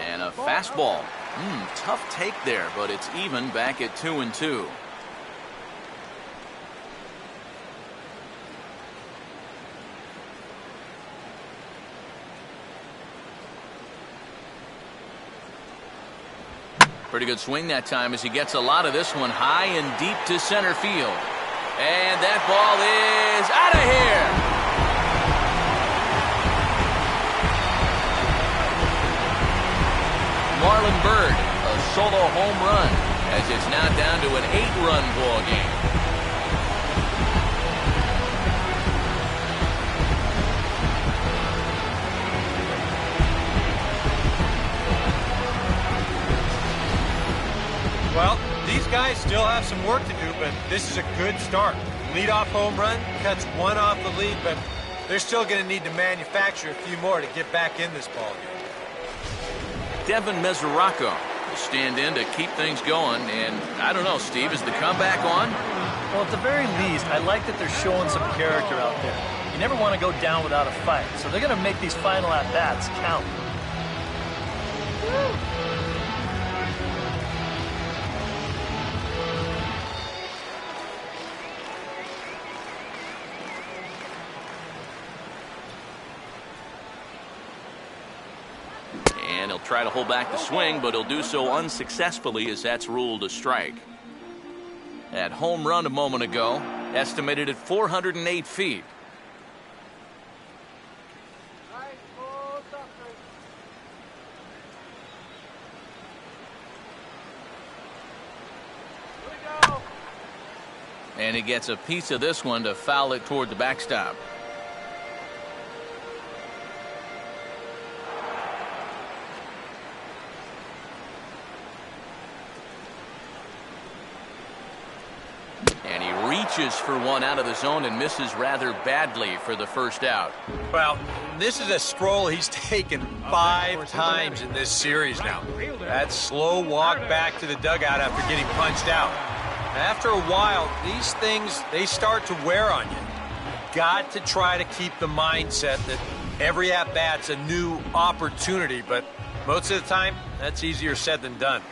And a fastball. Tough take there, but it's even back at 2-2. Pretty good swing that time as he gets a lot of this one high and deep to center field. And that ball is out of here. Marlon Byrd, a solo home run as it's now down to an 8-run ball game. Well, these guys still have some work to do, but this is a good start. Leadoff home run, cuts 1 off the lead, but they're still going to need to manufacture a few more to get back in this ballgame. Devin Mesoraco will stand in to keep things going, and I don't know, Steve, is the comeback on? Well, at the very least, I like that they're showing some character out there. You never want to go down without a fight, so they're going to make these final at-bats count. And he'll try to hold back the swing, but he'll do so unsuccessfully as that's ruled a strike. That home run a moment ago, estimated at 408 feet. And he gets a piece of this one to foul it toward the backstop. And he reaches for one out of the zone and misses rather badly for the first out. Well, this is a stroll he's taken 5 times in this series now. That slow walk back to the dugout after getting punched out. After a while, these things, they start to wear on you. You've got to try to keep the mindset that every at-bat's a new opportunity, but most of the time, that's easier said than done.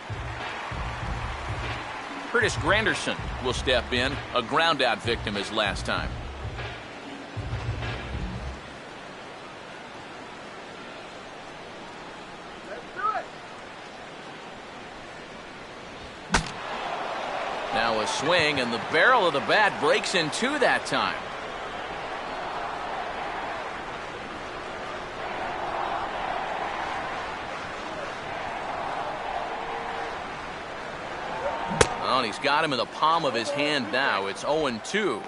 Curtis Granderson will step in, a ground-out victim his last time. Now a swing, and the barrel of the bat breaks in two that time. Well, and he's got him in the palm of his hand now. It's 0-2.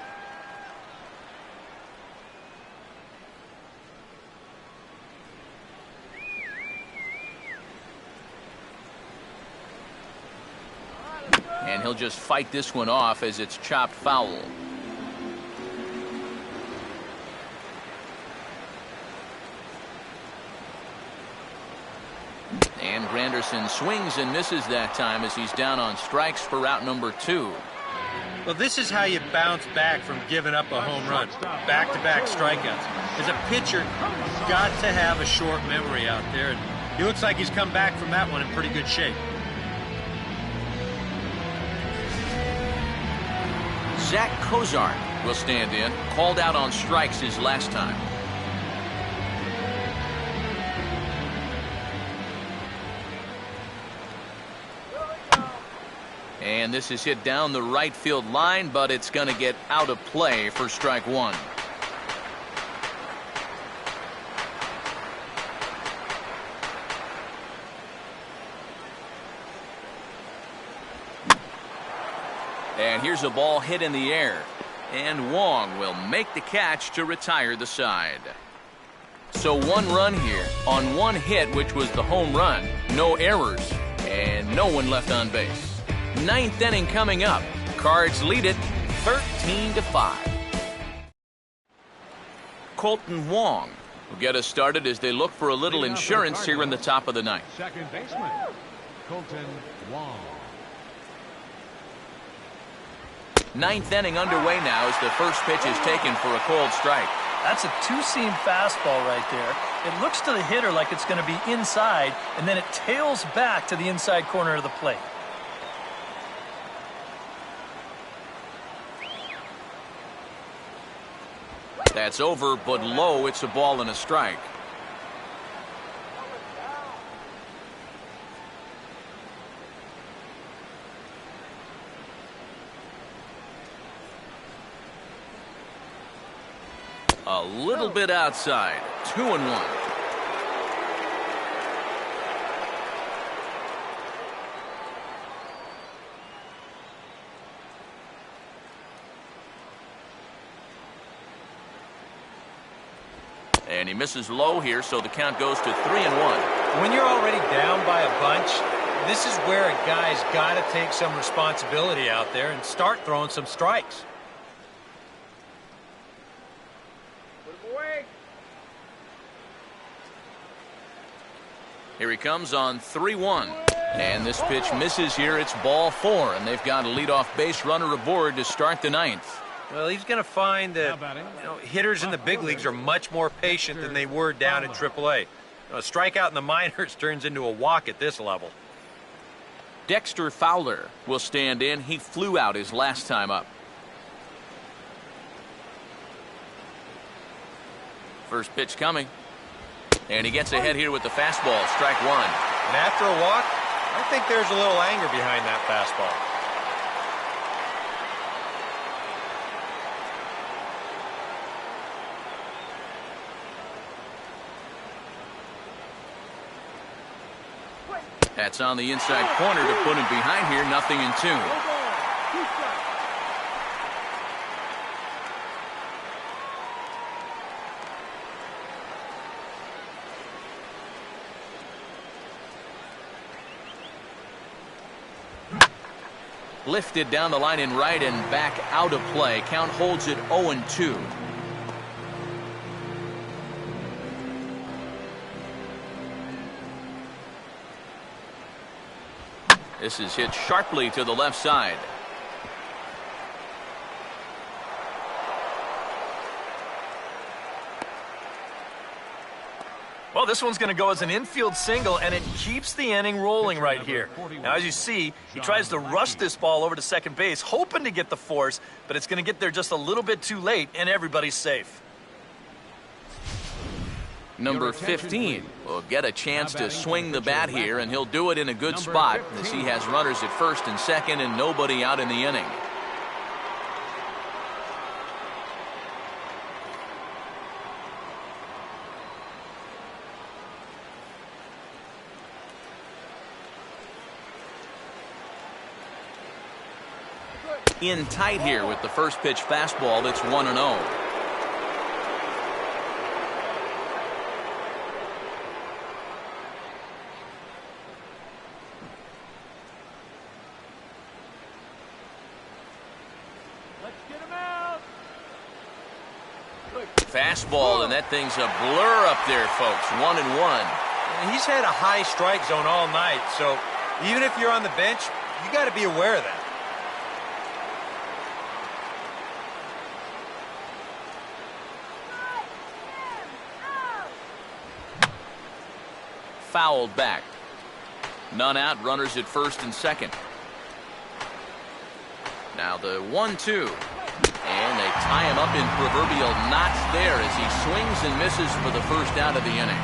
And he'll just fight this one off as it's chopped foul. And Granderson swings and misses that time as he's down on strikes for out number 2. Well, this is how you bounce back from giving up a home run. Back-to-back strikeouts. As a pitcher, you've got to have a short memory out there, and he looks like he's come back from that one in pretty good shape. Zach Cozart will stand in, called out on strikes his last time. And this is hit down the right field line, but it's going to get out of play for strike one. And here's a ball hit in the air. And Wong will make the catch to retire the side. So 1 run here on 1 hit, which was the home run. No errors. And no one left on base. 9th inning coming up. Cards lead it 13-5. Colton Wong will get us started as they look for a little insurance here in the top of the 9th. Second baseman, Colton Wong. 9th inning underway now as the first pitch is taken for a cold strike. That's a two-seam fastball right there. It looks to the hitter like it's going to be inside, and then it tails back to the inside corner of the plate. That's over, but low. It's a ball and a strike. A little bit outside. 2-1. And he misses low here, so the count goes to 3-1. When you're already down by a bunch, this is where a guy's got to take some responsibility out there and start throwing some strikes. Here he comes on 3-1. And this pitch misses here. It's ball 4, and they've got a leadoff base runner aboard to start the 9th. Well, he's going to find that hitters in the big leagues are much more patient than they were down at AAA. A strikeout in the minors turns into a walk at this level. Dexter Fowler will stand in. He flew out his last time up. First pitch coming. And he gets ahead here with the fastball, strike 1. And after a walk, I think there's a little anger behind that fastball. That's on the inside corner to put him behind here. 0-2. Lifted down the line in right and back out of play. Count holds it 0-2. This is hit sharply to the left side. Well, this one's going to go as an infield single, and it keeps the inning rolling right here. Now, as you see, he tries to rush this ball over to second base, hoping to get the force, but it's going to get there just a little bit too late, and everybody's safe. Number 15 will get a chance to swing the bat here, and he'll do it in a good spot as he has runners at first and second and nobody out in the inning. In tight here with the first pitch fastball. That's 1-0. Fastball, and that thing's a blur up there, folks. 1-1. He's had a high strike zone all night, so even if you're on the bench, you got to be aware of that. Fouled back. None out, runners at first and second. Now the 1-2. And they tie him up in proverbial knots there as he swings and misses for the first out of the inning.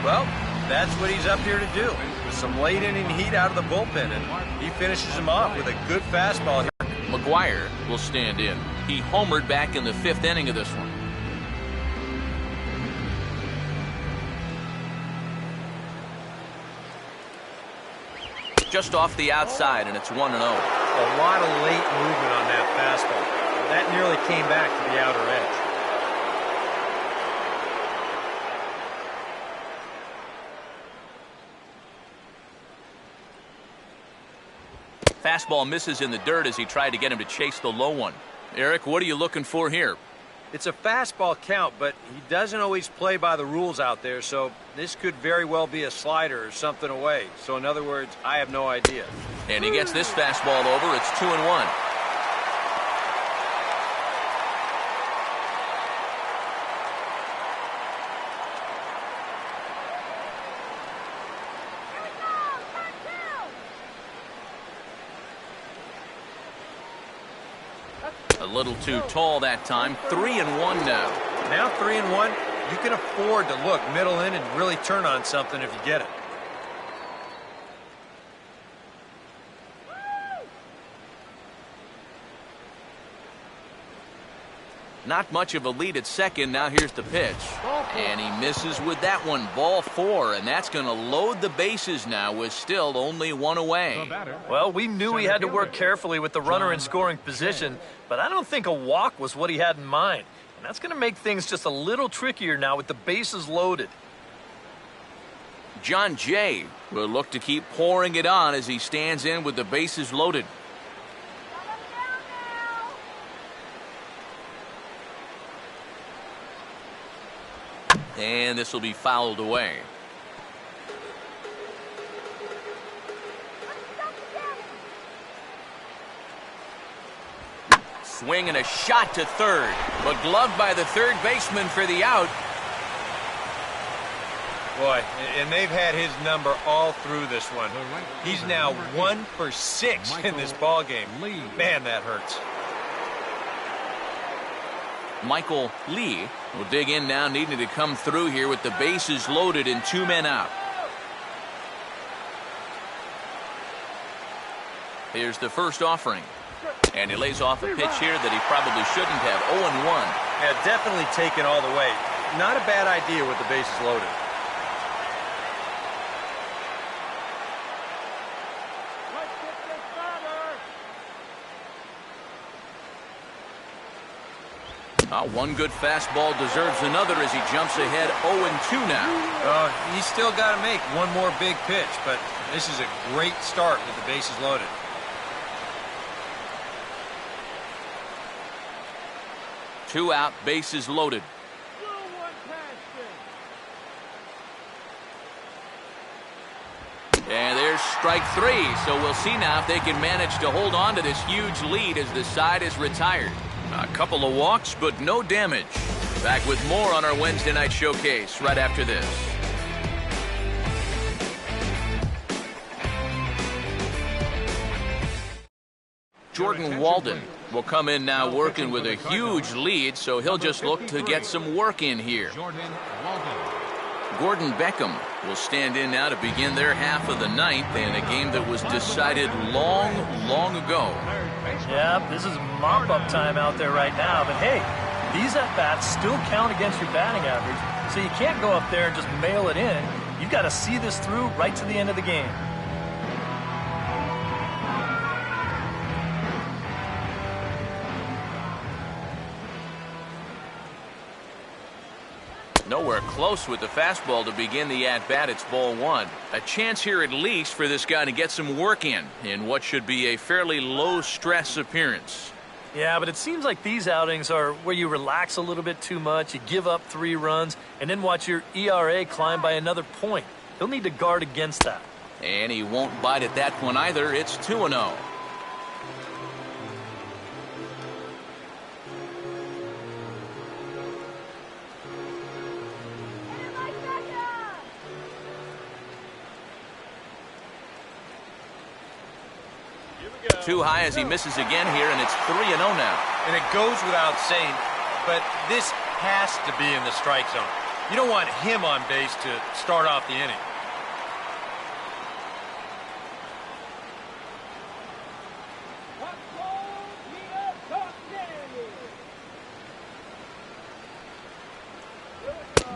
Well, that's what he's up here to do. With some late inning heat out of the bullpen, and he finishes him off with a good fastball here. McGuire will stand in. He homered back in the 5th inning of this one. Just off the outside, and it's 1-0. A lot of late movement on that fastball. That nearly came back to the outer edge. Fastball misses in the dirt as he tried to get him to chase the low one. Eric, what are you looking for here? It's a fastball count, but he doesn't always play by the rules out there, so this could very well be a slider or something away. So in other words, I have no idea. And he gets this fastball over. It's 2-1. A little too tall that time. 3-1 now. Now 3-1. You can afford to look middle in and really turn on something if you get it. Not much of a lead at second. Now here's the pitch. And he misses with that one. Ball 4, and that's going to load the bases now with still only one away. Well, we knew he had to work carefully with the runner in scoring position, but I don't think a walk was what he had in mind. And that's going to make things just a little trickier now with the bases loaded. John Jay will look to keep pouring it on as he stands in with the bases loaded. And this will be fouled away. Swing and a shot to third, but gloved by the third baseman for the out. Boy, and they've had his number all through this one. He's now 1 for 6 in this ball game. Man, that hurts. Michael Lee will dig in now, needing to come through here with the bases loaded and 2 men out. Here's the first offering. And he lays off a pitch here that he probably shouldn't have. 0-1. Yeah, definitely taken all the way. Not a bad idea with the bases loaded. One good fastball deserves another as he jumps ahead 0-2 now. He's still got to make one more big pitch, but this is a great start with the bases loaded. Two out, bases loaded. And there's strike 3, so we'll see now if they can manage to hold on to this huge lead as the side is retired. A couple of walks, but no damage. Back with more on our Wednesday night showcase right after this. Jordan Walden will come in now working with a huge lead, so he'll just look to get some work in here. Gordon Beckham will stand in now to begin their half of the ninth in a game that was decided long, long ago. Yeah, this is mop-up time out there right now, but hey, these at-bats still count against your batting average, so you can't go up there and just mail it in. You've got to see this through right to the end of the game. Nowhere close with the fastball to begin the at-bat. It's ball 1. A chance here at least for this guy to get some work in what should be a fairly low-stress appearance. Yeah, but it seems like these outings are where you relax a little bit too much, you give up 3 runs, and then watch your ERA climb by another point. He'll need to guard against that. And he won't bite at that one either. It's 2-0. Too high as he misses again here, and it's 3-0 now. And it goes without saying, but this has to be in the strike zone. You don't want him on base to start off the inning.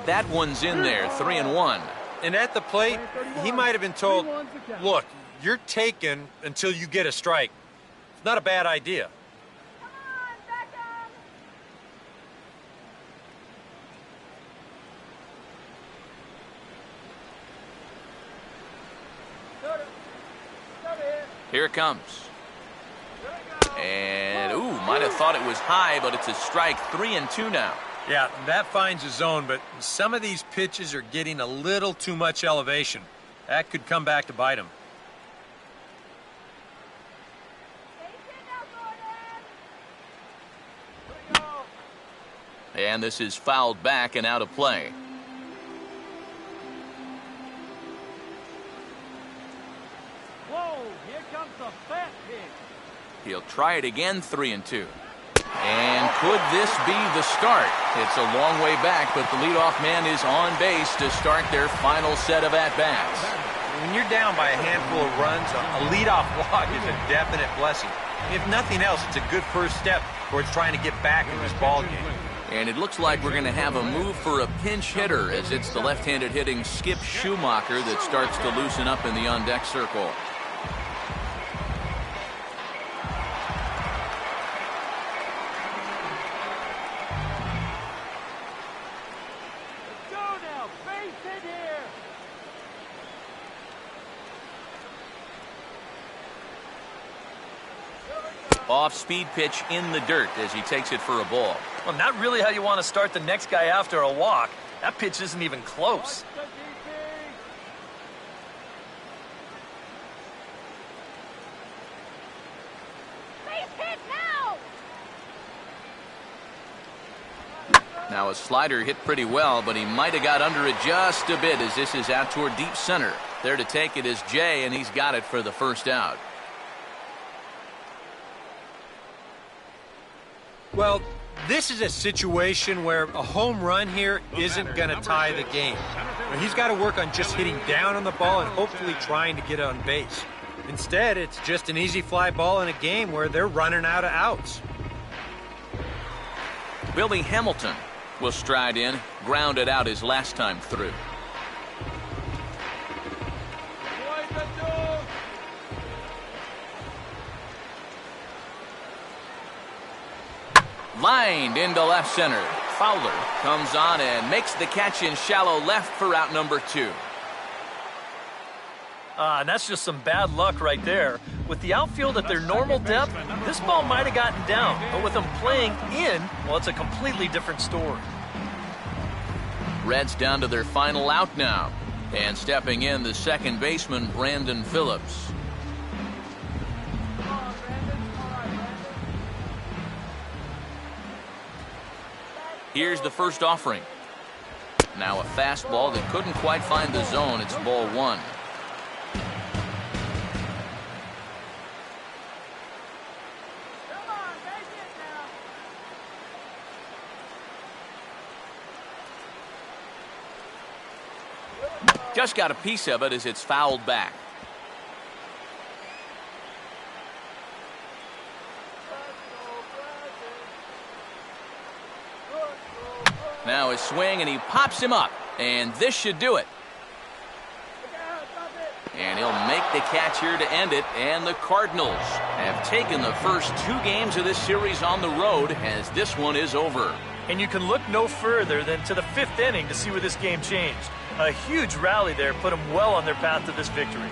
That one's in there, 3-1. And at the plate, he might have been told, look, you're taken until you get a strike. It's not a bad idea. Come on, Beckham! Here it comes. And, ooh, might have thought it was high, but it's a strike. 3-2 now. Yeah, that finds a zone, but some of these pitches are getting a little too much elevation. That could come back to bite him. And this is fouled back and out of play. Whoa, here comes the fat pitch. He'll try it again, 3-2. And could this be the start? It's a long way back, but the leadoff man is on base to start their final set of at-bats. When you're down by a handful of runs, a leadoff walk is a definite blessing. If nothing else, it's a good first step towards trying to get back in this ball game. And it looks like we're going to have a move for a pinch hitter, as it's the left-handed hitting Skip Schumacher that starts to loosen up in the on-deck circle. Let's go now, base hit here. Off-speed pitch in the dirt as he takes it for a ball. Well, not really how you want to start the next guy after a walk. That pitch isn't even close. The DP. Base hit now! Now a slider hit pretty well, but he might have got under it just a bit as this is out toward deep center. There to take it is Jay, and he's got it for the first out. Well, this is a situation where a home run here isn't going to tie the game. He's got to work on just hitting down on the ball and hopefully trying to get on base. Instead, it's just an easy fly ball in a game where they're running out of outs. Billy Hamilton will stride in, grounded out his last time through. Lined into left center. Fowler comes on and makes the catch in shallow left for out number 2. And that's just some bad luck right there. With the outfield at their normal depth, this ball might have gotten down. But with them playing in, well, it's a completely different story. Reds down to their final out now. And stepping in, the second baseman, Brandon Phillips. Here's the first offering. Now a fastball that couldn't quite find the zone. It's ball 1. Come on, base hit now! Just got a piece of it as it's fouled back. Now a swing, and he pops him up. And this should do it. And he'll make the catch here to end it. And the Cardinals have taken the first 2 games of this series on the road, as this one is over. And you can look no further than to the 5th inning to see where this game changed. A huge rally there put them well on their path to this victory.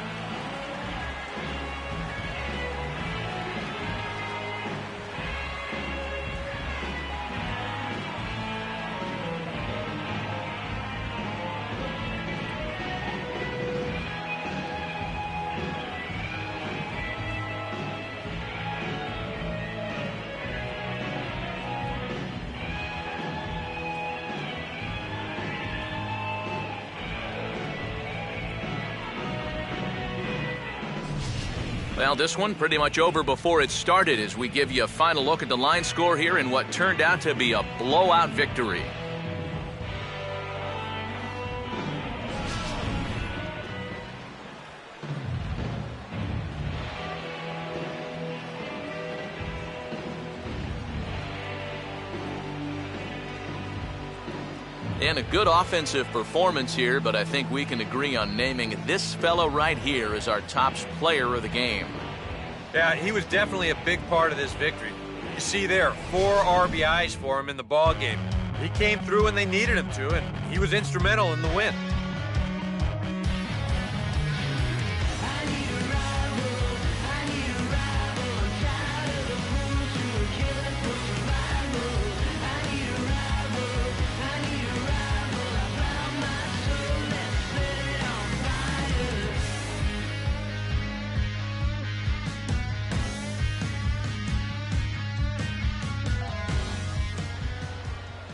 Well, this one pretty much over before it started as we give you a final look at the line score here in what turned out to be a blowout victory. And a good offensive performance here, but I think we can agree on naming this fellow right here as our top player of the game. Yeah, he was definitely a big part of this victory. You see there, 4 RBIs for him in the ball game. He came through when they needed him to, and he was instrumental in the win.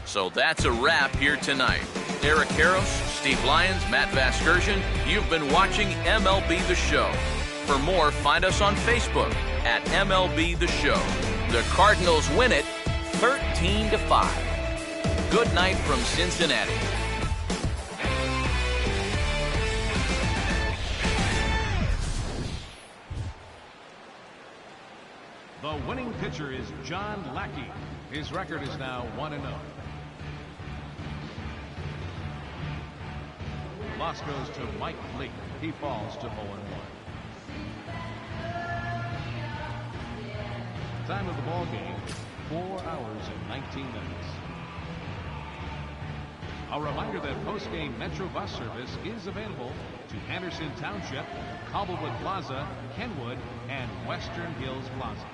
So that's a wrap here tonight. Eric Harros, Steve Lyons, Matt Vasgersian, you've been watching MLB The Show. For more, find us on Facebook at MLB The Show. The Cardinals win it 13-5. Good night from Cincinnati. The winning pitcher is John Lackey. His record is now 1-0. Loss goes to Mike Leake. He falls to 0-1. Time of the ball game, 4 hours and 19 minutes. A reminder that post-game Metro bus service is available to Anderson Township, Cobblewood Plaza, Kenwood, and Western Hills Plaza.